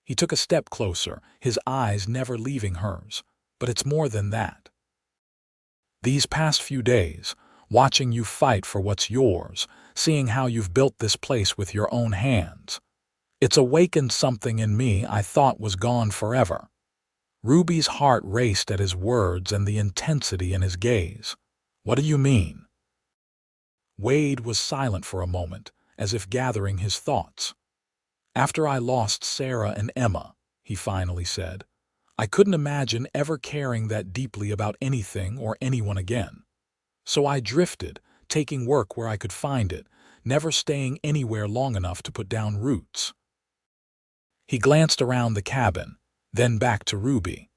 He took a step closer, his eyes never leaving hers. "But it's more than that. These past few days, watching you fight for what's yours, seeing how you've built this place with your own hands, it's awakened something in me I thought was gone forever." Ruby's heart raced at his words and the intensity in his gaze. "What do you mean?" Wade was silent for a moment, as if gathering his thoughts. "After I lost Sarah and Emma," he finally said, "I couldn't imagine ever caring that deeply about anything or anyone again. So I drifted, taking work where I could find it, never staying anywhere long enough to put down roots." He glanced around the cabin, then back to Ruby.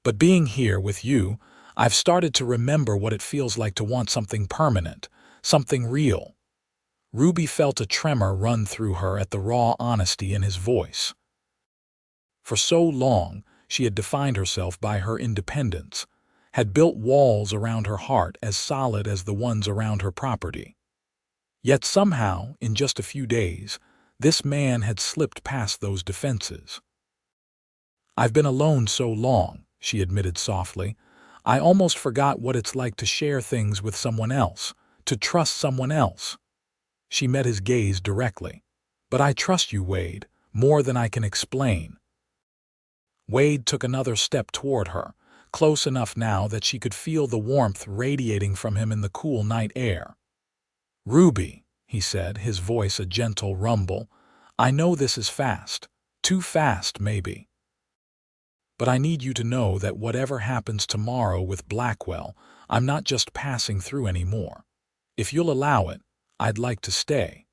"But being here with you, I've started to remember what it feels like to want something permanent, something real." Ruby felt a tremor run through her at the raw honesty in his voice. For so long, she had defined herself by her independence, had built walls around her heart as solid as the ones around her property. Yet somehow, in just a few days, this man had slipped past those defenses. "I've been alone so long," she admitted softly, "I almost forgot what it's like to share things with someone else, to trust someone else." She met his gaze directly. "But I trust you, Wade, more than I can explain." Wade took another step toward her, close enough now that she could feel the warmth radiating from him in the cool night air. "Ruby," he said, his voice a gentle rumble, "I know this is fast, too fast maybe. But I need you to know that whatever happens tomorrow with Blackwell, I'm not just passing through anymore. If you'll allow it, I'd like to stay.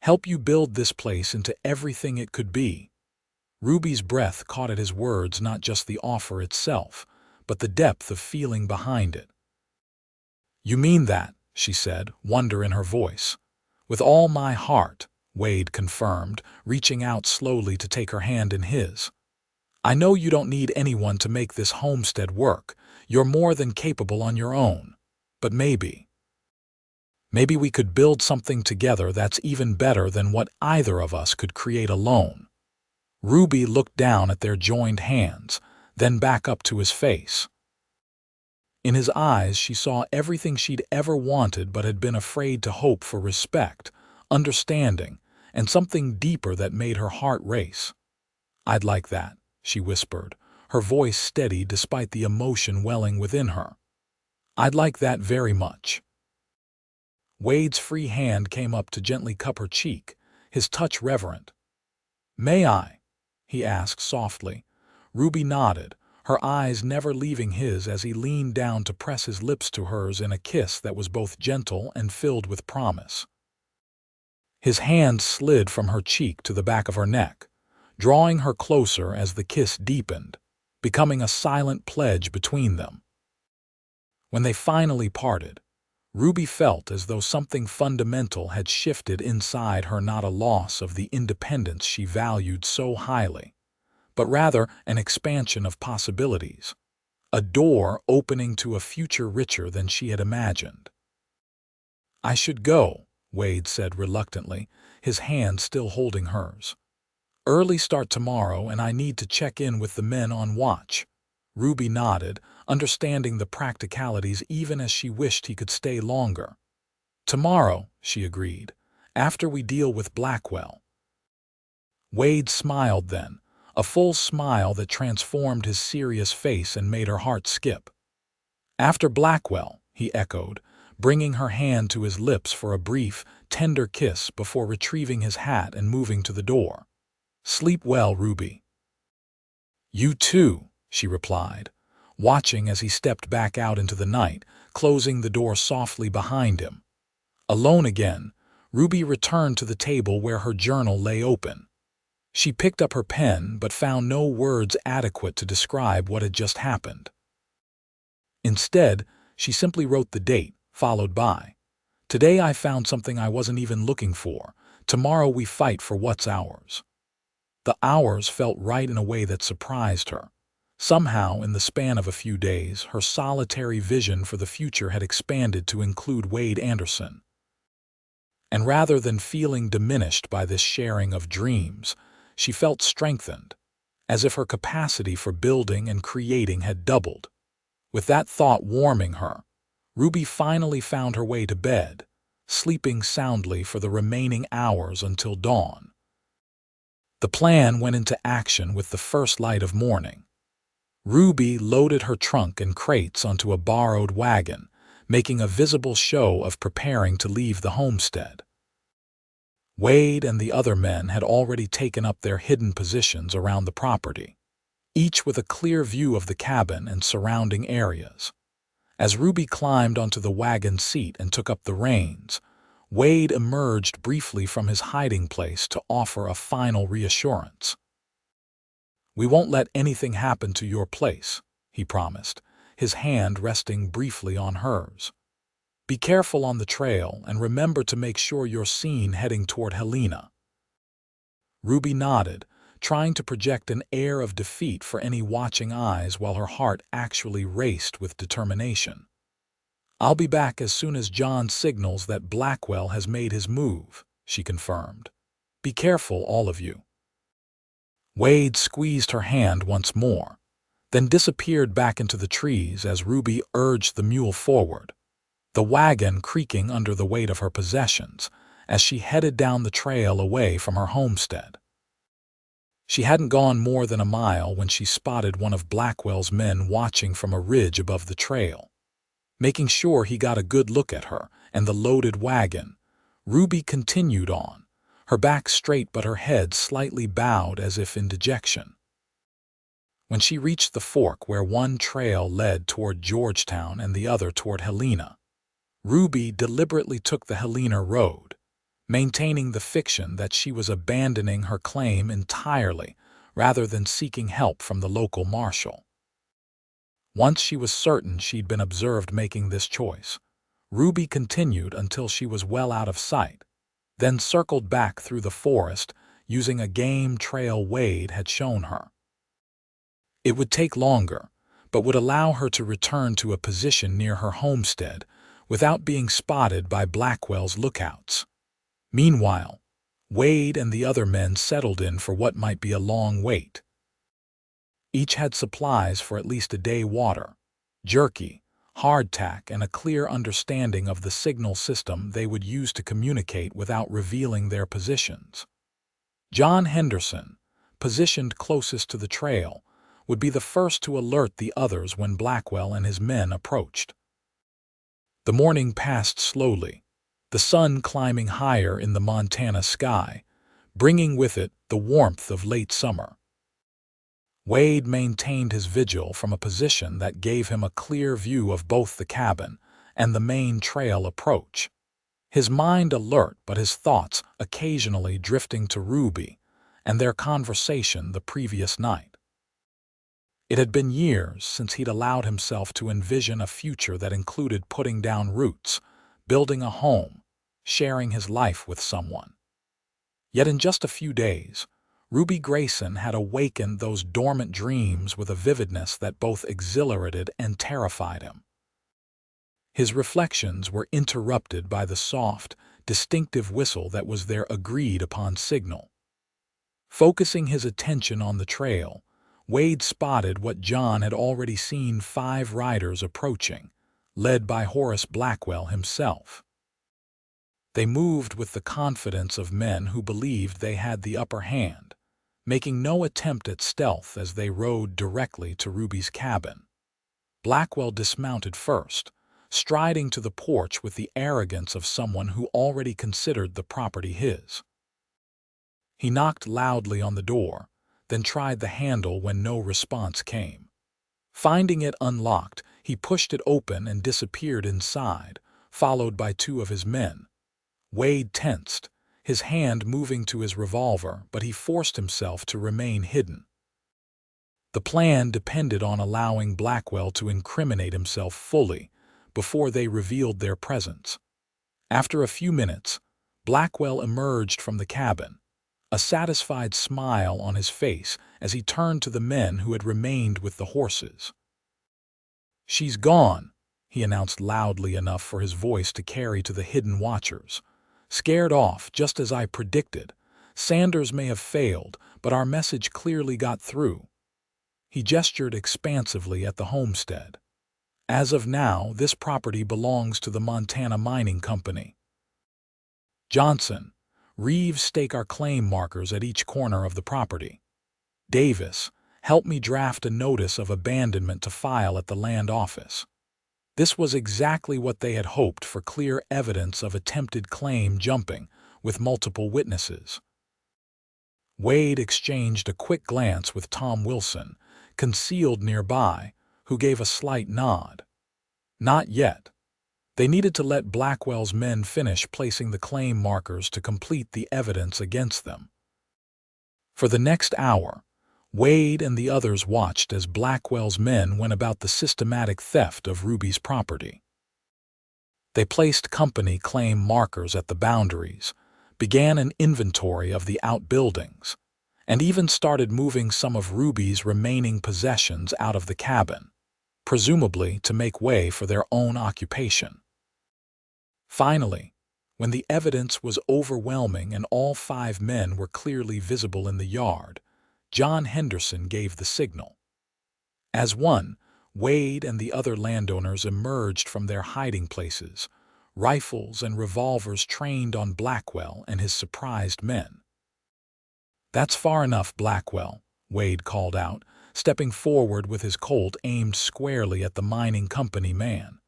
Help you build this place into everything it could be." Ruby's breath caught at his words, not just the offer itself, but the depth of feeling behind it. "You mean that?" she said, wonder in her voice. "With all my heart," Wade confirmed, reaching out slowly to take her hand in his. "I know you don't need anyone to make this homestead work. You're more than capable on your own. But maybe we could build something together that's even better than what either of us could create alone." Ruby looked down at their joined hands, then back up to his face. In his eyes she saw everything she'd ever wanted but had been afraid to hope for: respect, understanding, and something deeper that made her heart race. "I'd like that," she whispered, her voice steady despite the emotion welling within her. "I'd like that very much." Wade's free hand came up to gently cup her cheek, his touch reverent. "May I?" he asked softly. Ruby nodded, her eyes never leaving his as he leaned down to press his lips to hers in a kiss that was both gentle and filled with promise. His hand slid from her cheek to the back of her neck, drawing her closer as the kiss deepened, becoming a silent pledge between them. When they finally parted, Ruby felt as though something fundamental had shifted inside her, not a loss of the independence she valued so highly, but rather an expansion of possibilities, a door opening to a future richer than she had imagined. "I should go," Wade said reluctantly, his hand still holding hers. "Early start tomorrow, and I need to check in with the men on watch." Ruby nodded, understanding the practicalities even as she wished he could stay longer. "Tomorrow," she agreed, "after we deal with Blackwell." Wade smiled then, a full smile that transformed his serious face and made her heart skip. "After Blackwell," he echoed, bringing her hand to his lips for a brief, tender kiss before retrieving his hat and moving to the door. "Sleep well, Ruby." "You too," she replied, watching as he stepped back out into the night, closing the door softly behind him. Alone again, Ruby returned to the table where her journal lay open. She picked up her pen but found no words adequate to describe what had just happened. Instead, she simply wrote the date, followed by, "Today I found something I wasn't even looking for. Tomorrow we fight for what's ours." The hours felt right in a way that surprised her. Somehow, in the span of a few days, her solitary vision for the future had expanded to include Wade Anderson. And rather than feeling diminished by this sharing of dreams, she felt strengthened, as if her capacity for building and creating had doubled. With that thought warming her, Ruby finally found her way to bed, sleeping soundly for the remaining hours until dawn. The plan went into action with the first light of morning. Ruby loaded her trunk and crates onto a borrowed wagon, making a visible show of preparing to leave the homestead. Wade and the other men had already taken up their hidden positions around the property, each with a clear view of the cabin and surrounding areas. As Ruby climbed onto the wagon seat and took up the reins, Wade emerged briefly from his hiding place to offer a final reassurance. "We won't let anything happen to your place," he promised, his hand resting briefly on hers. "Be careful on the trail and remember to make sure you're seen heading toward Helena." Ruby nodded, trying to project an air of defeat for any watching eyes while her heart actually raced with determination. "I'll be back as soon as John signals that Blackwell has made his move," she confirmed. "Be careful, all of you." Wade squeezed her hand once more, then disappeared back into the trees as Ruby urged the mule forward, the wagon creaking under the weight of her possessions as she headed down the trail away from her homestead. She hadn't gone more than a mile when she spotted one of Blackwell's men watching from a ridge above the trail. Making sure he got a good look at her and the loaded wagon, Ruby continued on, her back straight but her head slightly bowed as if in dejection. When she reached the fork where one trail led toward Georgetown and the other toward Helena, Ruby deliberately took the Helena road, maintaining the fiction that she was abandoning her claim entirely rather than seeking help from the local marshal. Once she was certain she'd been observed making this choice, Ruby continued until she was well out of sight, then circled back through the forest using a game trail Wade had shown her. It would take longer, but would allow her to return to a position near her homestead without being spotted by Blackwell's lookouts. Meanwhile, Wade and the other men settled in for what might be a long wait. Each had supplies for at least a day: water, jerky, hardtack, and a clear understanding of the signal system they would use to communicate without revealing their positions. John Henderson, positioned closest to the trail, would be the first to alert the others when Blackwell and his men approached. The morning passed slowly, the sun climbing higher in the Montana sky, bringing with it the warmth of late summer. Wade maintained his vigil from a position that gave him a clear view of both the cabin and the main trail approach, his mind alert but his thoughts occasionally drifting to Ruby and their conversation the previous night. It had been years since he'd allowed himself to envision a future that included putting down roots, building a home, sharing his life with someone. Yet in just a few days, Ruby Grayson had awakened those dormant dreams with a vividness that both exhilarated and terrified him. His reflections were interrupted by the soft, distinctive whistle that was their agreed-upon signal. Focusing his attention on the trail, Wade spotted what John had already seen: 5 riders approaching, led by Horace Blackwell himself. They moved with the confidence of men who believed they had the upper hand, making no attempt at stealth as they rode directly to Ruby's cabin. Blackwell dismounted first, striding to the porch with the arrogance of someone who already considered the property his. He knocked loudly on the door, then tried the handle when no response came. Finding it unlocked, he pushed it open and disappeared inside, followed by two of his men. Wade tensed, his hand moving to his revolver, but he forced himself to remain hidden. The plan depended on allowing Blackwell to incriminate himself fully before they revealed their presence. After a few minutes, Blackwell emerged from the cabin, a satisfied smile on his face as he turned to the men who had remained with the horses. "She's gone," he announced loudly enough for his voice to carry to the hidden watchers. "Scared off, just as I predicted. Sanders may have failed, but our message clearly got through." He gestured expansively at the homestead. "As of now, this property belongs to the Montana Mining Company. Johnson, Reeves, stake our claim markers at each corner of the property. Davis, help me draft a notice of abandonment to file at the land office." This was exactly what they had hoped for, clear evidence of attempted claim jumping with multiple witnesses. Wade exchanged a quick glance with Tom Wilson, concealed nearby, who gave a slight nod. Not yet. They needed to let Blackwell's men finish placing the claim markers to complete the evidence against them. For the next hour, Wade and the others watched as Blackwell's men went about the systematic theft of Ruby's property. They placed company claim markers at the boundaries, began an inventory of the outbuildings, and even started moving some of Ruby's remaining possessions out of the cabin, presumably to make way for their own occupation. Finally, when the evidence was overwhelming and all 5 men were clearly visible in the yard, John Henderson gave the signal. As one, Wade and the other landowners emerged from their hiding places, rifles and revolvers trained on Blackwell and his surprised men. "That's far enough, Blackwell," Wade called out, stepping forward with his Colt aimed squarely at the mining company man.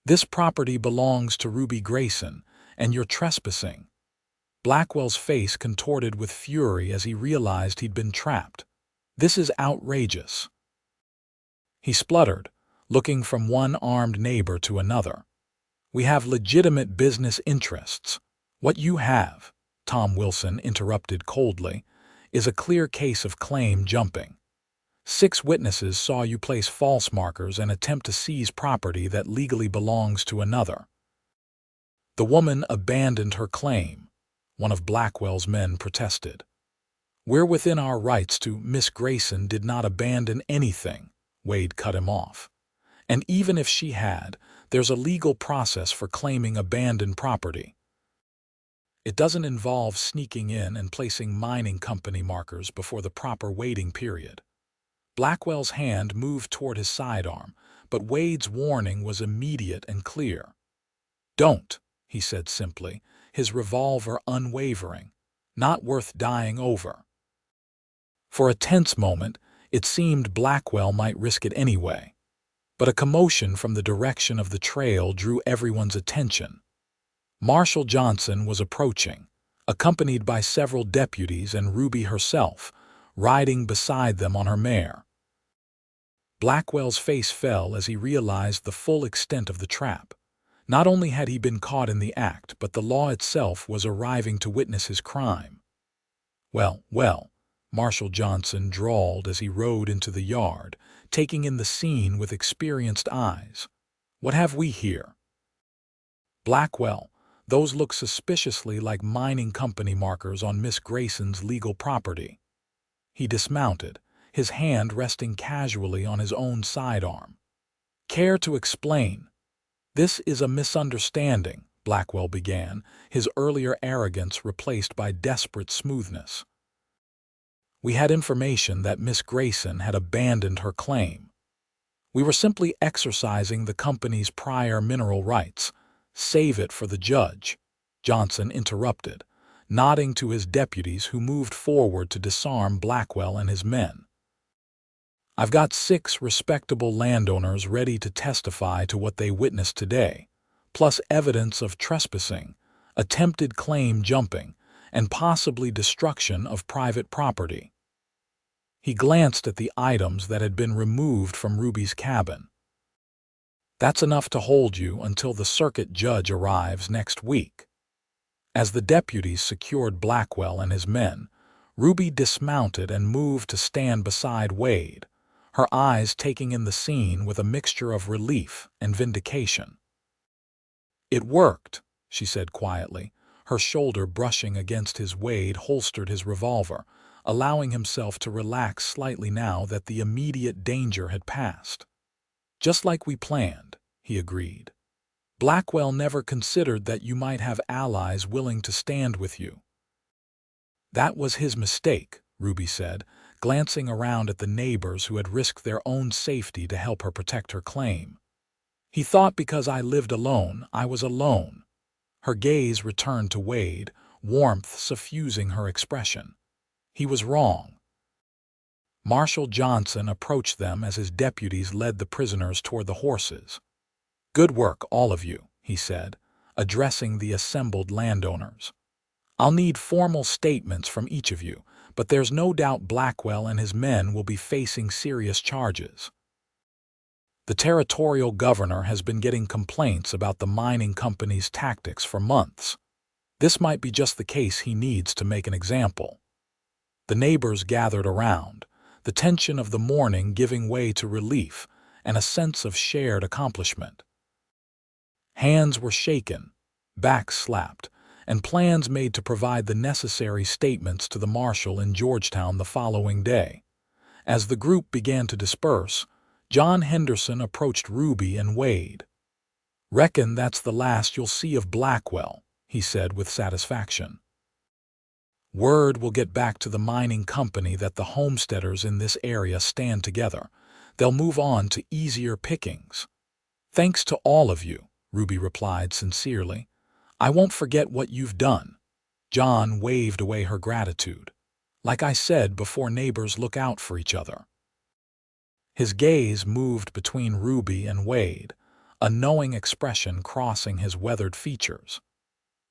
"This property belongs to Ruby Grayson, and you're trespassing." Blackwell's face contorted with fury as he realized he'd been trapped. "This is outrageous." He spluttered, looking from one armed neighbor to another. "We have legitimate business interests. What you have," Tom Wilson interrupted coldly, "is a clear case of claim jumping. 6 witnesses saw you place false markers and attempt to seize property that legally belongs to another." "The woman abandoned her claim," one of Blackwell's men protested. "We're within our rights to—" "Miss Grayson did not abandon anything," Wade cut him off. "And even if she had, there's a legal process for claiming abandoned property. It doesn't involve sneaking in and placing mining company markers before the proper waiting period." Blackwell's hand moved toward his sidearm, but Wade's warning was immediate and clear. "Don't," he said simply, his revolver unwavering. "Not worth dying over." For a tense moment, it seemed Blackwell might risk it anyway. But a commotion from the direction of the trail drew everyone's attention. Marshal Johnson was approaching, accompanied by several deputies and Ruby herself, riding beside them on her mare. Blackwell's face fell as he realized the full extent of the trap. Not only had he been caught in the act, but the law itself was arriving to witness his crime. "Well, well," Marshal Johnson drawled as he rode into the yard, taking in the scene with experienced eyes. "What have we here?" "Blackwell, those look suspiciously like mining company markers on Miss Grayson's legal property." He dismounted, his hand resting casually on his own sidearm. "Care to explain?" "This is a misunderstanding," Blackwell began, his earlier arrogance replaced by desperate smoothness. "We had information that Miss Grayson had abandoned her claim. We were simply exercising the company's prior mineral rights. Save it for the judge," Johnson interrupted, nodding to his deputies who moved forward to disarm Blackwell and his men. "I've got 6 respectable landowners ready to testify to what they witnessed today, plus evidence of trespassing, attempted claim jumping, and possibly destruction of private property." He glanced at the items that had been removed from Ruby's cabin. "That's enough to hold you until the circuit judge arrives next week." As the deputies secured Blackwell and his men, Ruby dismounted and moved to stand beside Wade, her eyes taking in the scene with a mixture of relief and vindication. "It worked," she said quietly, her shoulder brushing against his. Wade holstered his revolver, allowing himself to relax slightly now that the immediate danger had passed. "Just like we planned," he agreed. "Blackwell never considered that you might have allies willing to stand with you." "That was his mistake," Ruby said, glancing around at the neighbors who had risked their own safety to help her protect her claim. "He thought because I lived alone, I was alone." Her gaze returned to Wade, warmth suffusing her expression. "He was wrong." Marshal Johnson approached them as his deputies led the prisoners toward the horses. "Good work, all of you," he said, addressing the assembled landowners. "I'll need formal statements from each of you, but there's no doubt Blackwell and his men will be facing serious charges. The territorial governor has been getting complaints about the mining company's tactics for months. This might be just the case he needs to make an example." The neighbors gathered around, the tension of the morning giving way to relief and a sense of shared accomplishment. Hands were shaken, backs slapped, and plans made to provide the necessary statements to the marshal in Georgetown the following day. As the group began to disperse, John Henderson approached Ruby and Wade. "Reckon that's the last you'll see of Blackwell," he said with satisfaction. "Word will get back to the mining company that the homesteaders in this area stand together. They'll move on to easier pickings." "Thanks to all of you," Ruby replied sincerely. "I won't forget what you've done." John waved away her gratitude. "Like I said before, neighbors look out for each other." His gaze moved between Ruby and Wade, a knowing expression crossing his weathered features.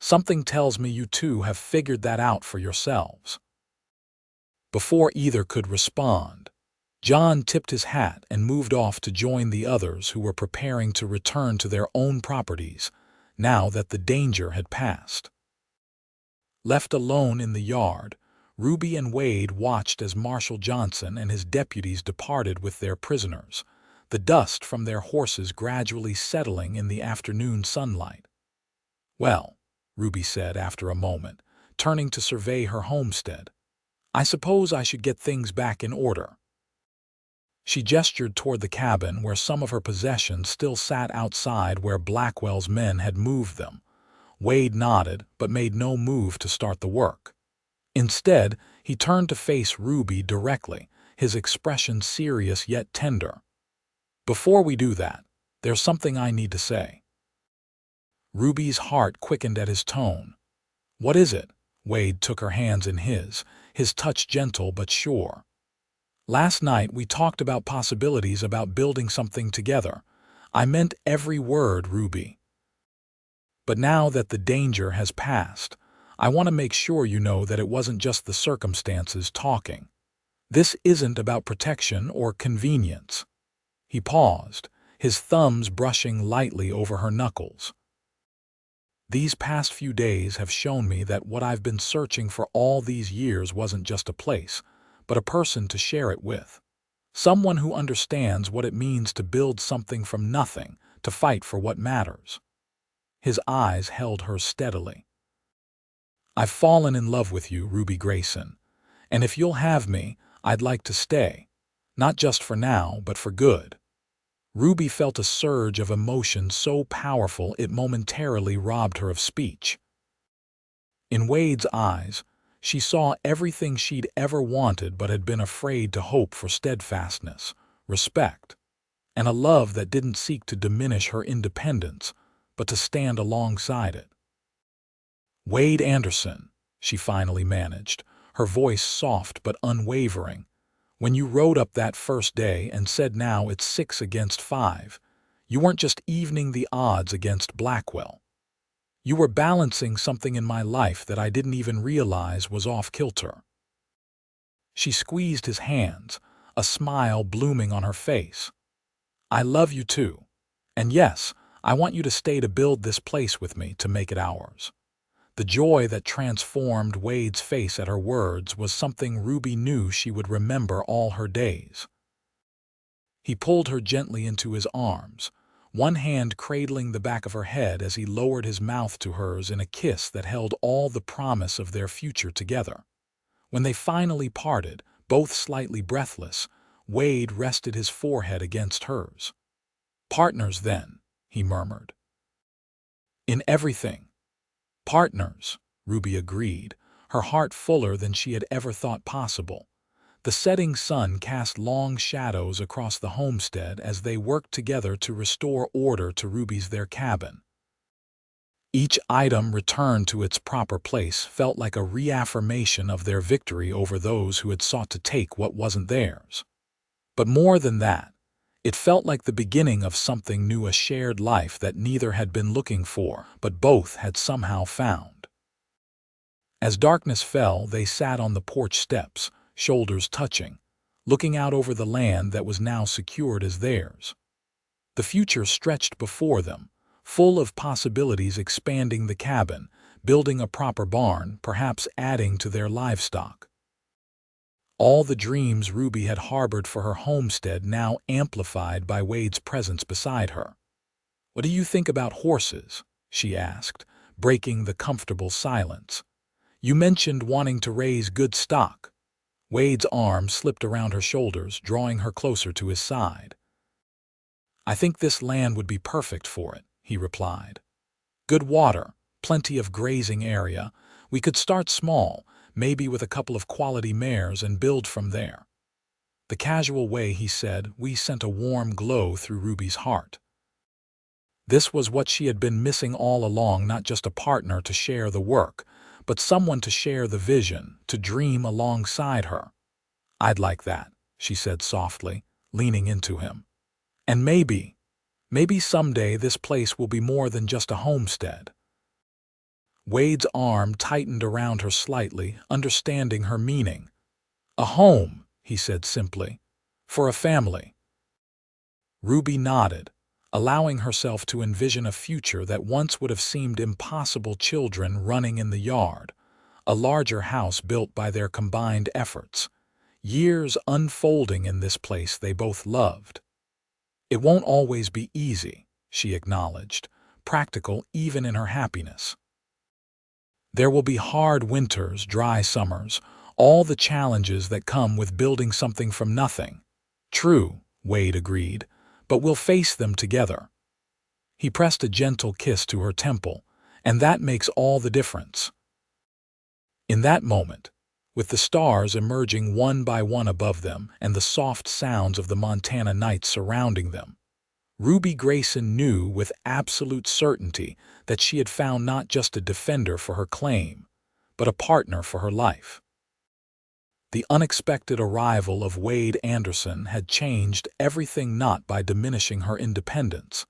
"Something tells me you two have figured that out for yourselves." Before either could respond, John tipped his hat and moved off to join the others who were preparing to return to their own properties now that the danger had passed. Left alone in the yard, Ruby and Wade watched as Marshal Johnson and his deputies departed with their prisoners, the dust from their horses gradually settling in the afternoon sunlight. "Well," Ruby said after a moment, turning to survey her homestead, "I suppose I should get things back in order." She gestured toward the cabin where some of her possessions still sat outside where Blackwell's men had moved them. Wade nodded but made no move to start the work. Instead, he turned to face Ruby directly, his expression serious yet tender. "Before we do that, there's something I need to say." Ruby's heart quickened at his tone. "What is it?" Wade took her hands in his touch gentle but sure. "Last night we talked about possibilities about building something together. I meant every word, Ruby. But now that the danger has passed, I want to make sure you know that it wasn't just the circumstances talking. This isn't about protection or convenience." He paused, his thumbs brushing lightly over her knuckles. "These past few days have shown me that what I've been searching for all these years wasn't just a place, but a person to share it with. Someone who understands what it means to build something from nothing, to fight for what matters." His eyes held hers steadily. "I've fallen in love with you, Ruby Grayson, and if you'll have me, I'd like to stay. Not just for now, but for good." Ruby felt a surge of emotion so powerful it momentarily robbed her of speech. In Wade's eyes, she saw everything she'd ever wanted but had been afraid to hope for: steadfastness, respect, and a love that didn't seek to diminish her independence, but to stand alongside it. "Wade Anderson," she finally managed, her voice soft but unwavering, "when you rode up that first day and said now it's 6 against 5, you weren't just evening the odds against Blackwell. You were balancing something in my life that I didn't even realize was off kilter." She squeezed his hands, a smile blooming on her face. "I love you too. And yes, I want you to stay to build this place with me to make it ours." The joy that transformed Wade's face at her words was something Ruby knew she would remember all her days. He pulled her gently into his arms, one hand cradling the back of her head as he lowered his mouth to hers in a kiss that held all the promise of their future together. When they finally parted, both slightly breathless, Wade rested his forehead against hers. "Partners, then," he murmured. "In everything." "Partners," Ruby agreed, her heart fuller than she had ever thought possible. The setting sun cast long shadows across the homestead as they worked together to restore order to their cabin. Each item returned to its proper place felt like a reaffirmation of their victory over those who had sought to take what wasn't theirs. But more than that, it felt like the beginning of something new, a shared life that neither had been looking for, but both had somehow found. As darkness fell, they sat on the porch steps, shoulders touching, looking out over the land that was now secured as theirs. The future stretched before them, full of possibilities, expanding the cabin, building a proper barn, perhaps adding to their livestock. All the dreams Ruby had harbored for her homestead now amplified by Wade's presence beside her. "What do you think about horses?" she asked, breaking the comfortable silence. "You mentioned wanting to raise good stock." Wade's arm slipped around her shoulders, drawing her closer to his side. "I think this land would be perfect for it," he replied. "Good water, plenty of grazing area. We could start small, maybe with a couple of quality mares, and build from there." The casual way he said "we" sent a warm glow through Ruby's heart. This was what she had been missing all along, not just a partner to share the work, but someone to share the vision, to dream alongside her. "I'd like that," she said softly, leaning into him. "And maybe someday this place will be more than just a homestead." Wade's arm tightened around her slightly, understanding her meaning. "A home," he said simply, "for a family." Ruby nodded, allowing herself to envision a future that once would have seemed impossible: children running in the yard, a larger house built by their combined efforts, years unfolding in this place they both loved. "It won't always be easy," she acknowledged, practical even in her happiness. "There will be hard winters, dry summers, all the challenges that come with building something from nothing." "True," Wade agreed, "but we'll face them together." He pressed a gentle kiss to her temple, "and that makes all the difference." In that moment, with the stars emerging one by one above them and the soft sounds of the Montana night surrounding them, Ruby Grayson knew with absolute certainty that she had found not just a defender for her claim, but a partner for her life. The unexpected arrival of Wade Anderson had changed everything, not by diminishing her independence,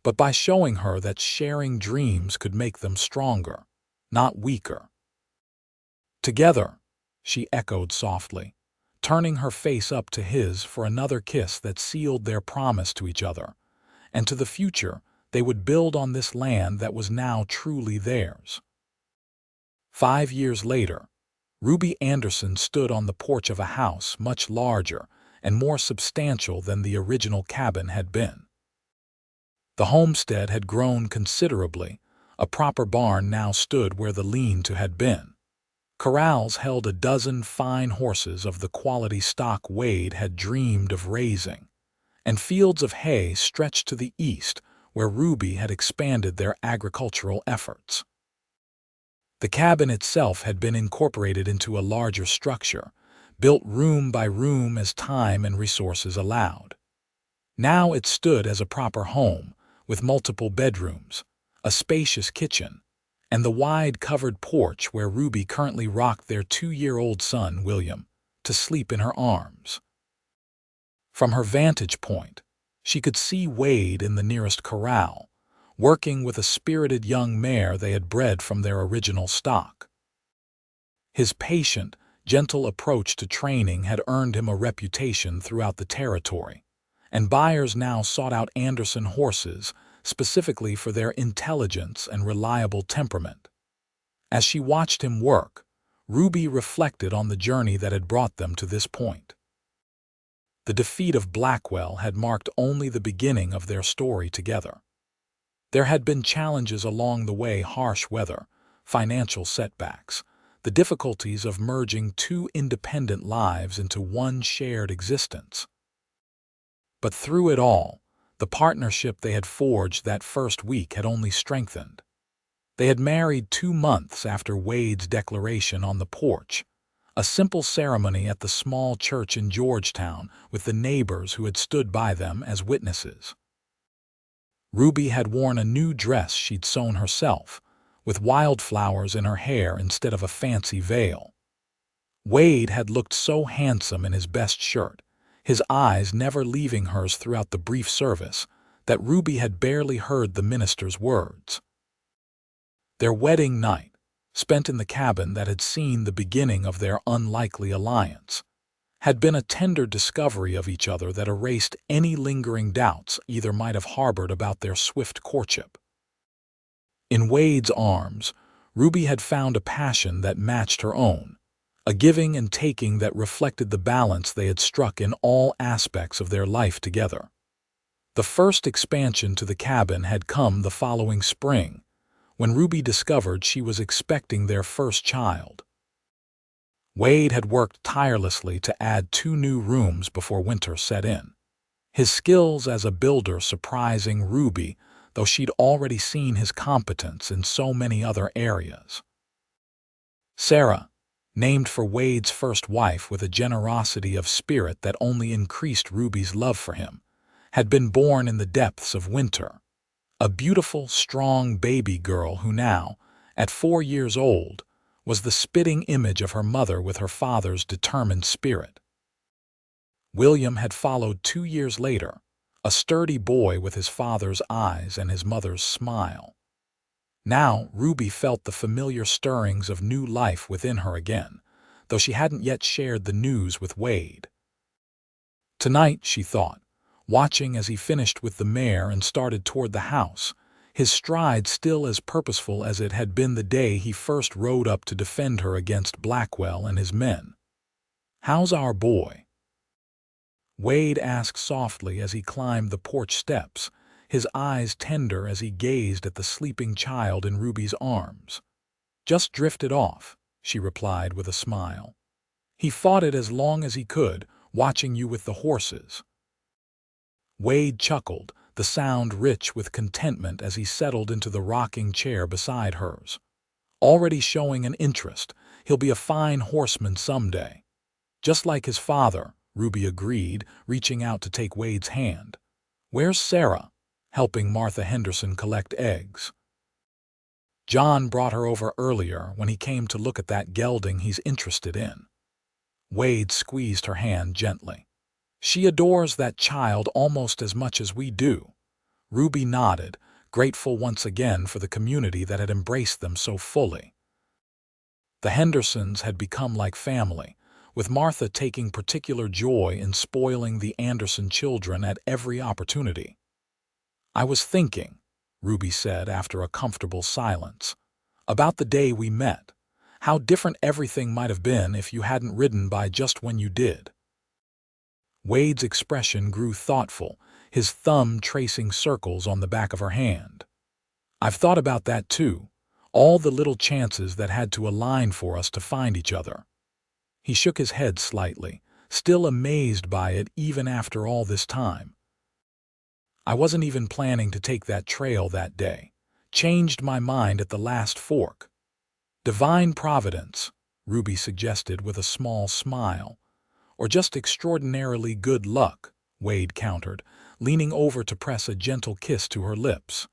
but by showing her that sharing dreams could make them stronger, not weaker. "Together," she echoed softly, turning her face up to his for another kiss that sealed their promise to each other, and to the future they would build on this land that was now truly theirs. 5 years later, Ruby Anderson stood on the porch of a house much larger and more substantial than the original cabin had been. The homestead had grown considerably. A proper barn now stood where the lean-to had been. Corrals held a dozen fine horses of the quality stock Wade had dreamed of raising, and fields of hay stretched to the east where Ruby had expanded their agricultural efforts. The cabin itself had been incorporated into a larger structure, built room by room as time and resources allowed. Now it stood as a proper home, with multiple bedrooms, a spacious kitchen, and the wide covered porch where Ruby currently rocked their 2-year-old son, William, to sleep in her arms. From her vantage point, she could see Wade in the nearest corral, working with a spirited young mare they had bred from their original stock. His patient, gentle approach to training had earned him a reputation throughout the territory, and buyers now sought out Anderson horses specifically for their intelligence and reliable temperament. As she watched him work, Ruby reflected on the journey that had brought them to this point. The defeat of Blackwell had marked only the beginning of their story together. There had been challenges along the way: harsh weather, financial setbacks, the difficulties of merging two independent lives into one shared existence. But through it all, the partnership they had forged that first week had only strengthened. They had married 2 months after Wade's declaration on the porch, a simple ceremony at the small church in Georgetown with the neighbors who had stood by them as witnesses. Ruby had worn a new dress she'd sewn herself, with wildflowers in her hair instead of a fancy veil. Wade had looked so handsome in his best shirt, his eyes never leaving hers throughout the brief service, that Ruby had barely heard the minister's words. Their wedding night, spent in the cabin that had seen the beginning of their unlikely alliance, had been a tender discovery of each other that erased any lingering doubts either might have harbored about their swift courtship. In Wade's arms, Ruby had found a passion that matched her own, a giving and taking that reflected the balance they had struck in all aspects of their life together. The first expansion to the cabin had come the following spring, when Ruby discovered she was expecting their first child. Wade had worked tirelessly to add 2 new rooms before winter set in, his skills as a builder surprising Ruby, though she'd already seen his competence in so many other areas. Sarah, named for Wade's first wife with a generosity of spirit that only increased Ruby's love for him, had been born in the depths of winter, a beautiful, strong baby girl who now, at 4 years old, was the spitting image of her mother with her father's determined spirit. William had followed 2 years later, a sturdy boy with his father's eyes and his mother's smile. Now Ruby felt the familiar stirrings of new life within her again, though she hadn't yet shared the news with Wade. Tonight, she thought, watching as he finished with the mare and started toward the house, his stride still as purposeful as it had been the day he first rode up to defend her against Blackwell and his men. "How's our boy?" Wade asked softly as he climbed the porch steps, his eyes tender as he gazed at the sleeping child in Ruby's arms. "Just drifted off," she replied with a smile. "He fought it as long as he could, watching you with the horses." Wade chuckled, the sound rich with contentment as he settled into the rocking chair beside hers. "Already showing an interest. He'll be a fine horseman someday." "Just like his father," Ruby agreed, reaching out to take Wade's hand. "Where's Sarah?" helping Martha Henderson collect eggs. "John brought her over earlier when he came to look at that gelding he's interested in." Wade squeezed her hand gently. "She adores that child almost as much as we do." Ruby nodded, grateful once again for the community that had embraced them so fully. The Hendersons had become like family, with Martha taking particular joy in spoiling the Anderson children at every opportunity. "I was thinking," Ruby said after a comfortable silence, "about the day we met, how different everything might have been if you hadn't ridden by just when you did." Wade's expression grew thoughtful, his thumb tracing circles on the back of her hand. "I've thought about that too, all the little chances that had to align for us to find each other." He shook his head slightly, still amazed by it even after all this time. "I wasn't even planning to take that trail that day. Changed my mind at the last fork." "Divine providence," Ruby suggested with a small smile. "Or just extraordinarily good luck," Wade countered, leaning over to press a gentle kiss to her lips.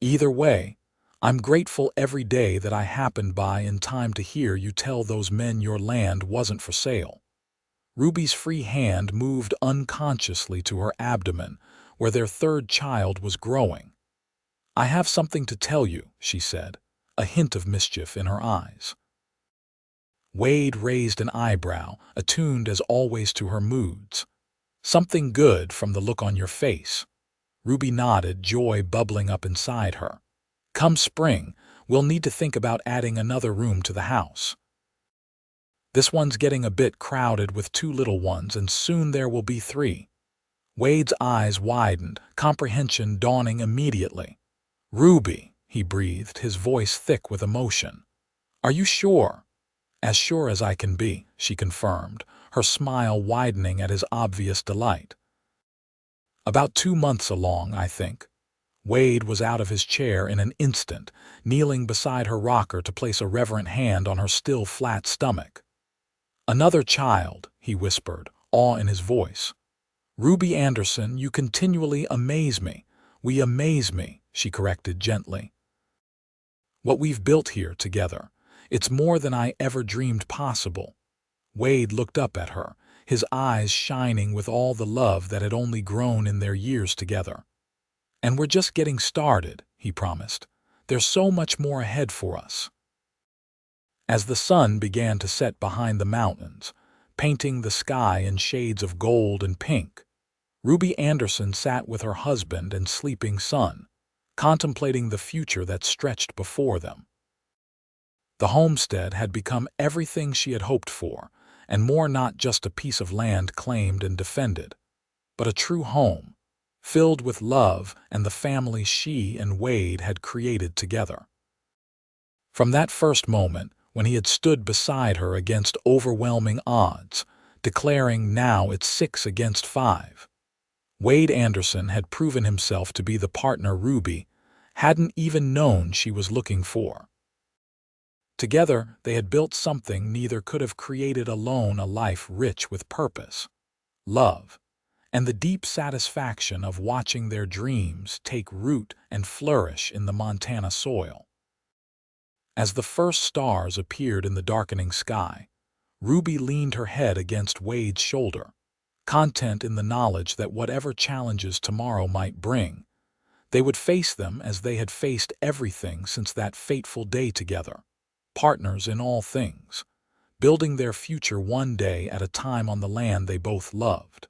"Either way, I'm grateful every day that I happened by in time to hear you tell those men your land wasn't for sale." Ruby's free hand moved unconsciously to her abdomen, where their third child was growing. "I have something to tell you," she said, a hint of mischief in her eyes. Wade raised an eyebrow, attuned as always to her moods. "Something good from the look on your face." Ruby nodded, joy bubbling up inside her. "Come spring, we'll need to think about adding another room to the house. This one's getting a bit crowded with 2 little ones, and soon there will be 3. Wade's eyes widened, comprehension dawning immediately. "Ruby," he breathed, his voice thick with emotion. "Are you sure?" "As sure as I can be," she confirmed, her smile widening at his obvious delight. "About 2 months along, I think." Wade was out of his chair in an instant, kneeling beside her rocker to place a reverent hand on her still flat stomach. "Another child," he whispered, awe in his voice. "Ruby Anderson, you continually amaze me." "We amaze me," she corrected gently. "What we've built here together. It's more than I ever dreamed possible." Wade looked up at her, his eyes shining with all the love that had only grown in their years together. "And we're just getting started," he promised. "There's so much more ahead for us." As the sun began to set behind the mountains, painting the sky in shades of gold and pink, Ruby Anderson sat with her husband and sleeping son, contemplating the future that stretched before them. The homestead had become everything she had hoped for, and more, not just a piece of land claimed and defended, but a true home, filled with love and the family she and Wade had created together. From that first moment, when he had stood beside her against overwhelming odds, declaring, "Now it's 6 against 5, Wade Anderson had proven himself to be the partner Ruby hadn't even known she was looking for. Together, they had built something neither could have created alone, a life rich with purpose, love, and the deep satisfaction of watching their dreams take root and flourish in the Montana soil. As the first stars appeared in the darkening sky, Ruby leaned her head against Wade's shoulder, content in the knowledge that whatever challenges tomorrow might bring, they would face them as they had faced everything since that fateful day together, partners in all things, building their future one day at a time on the land they both loved.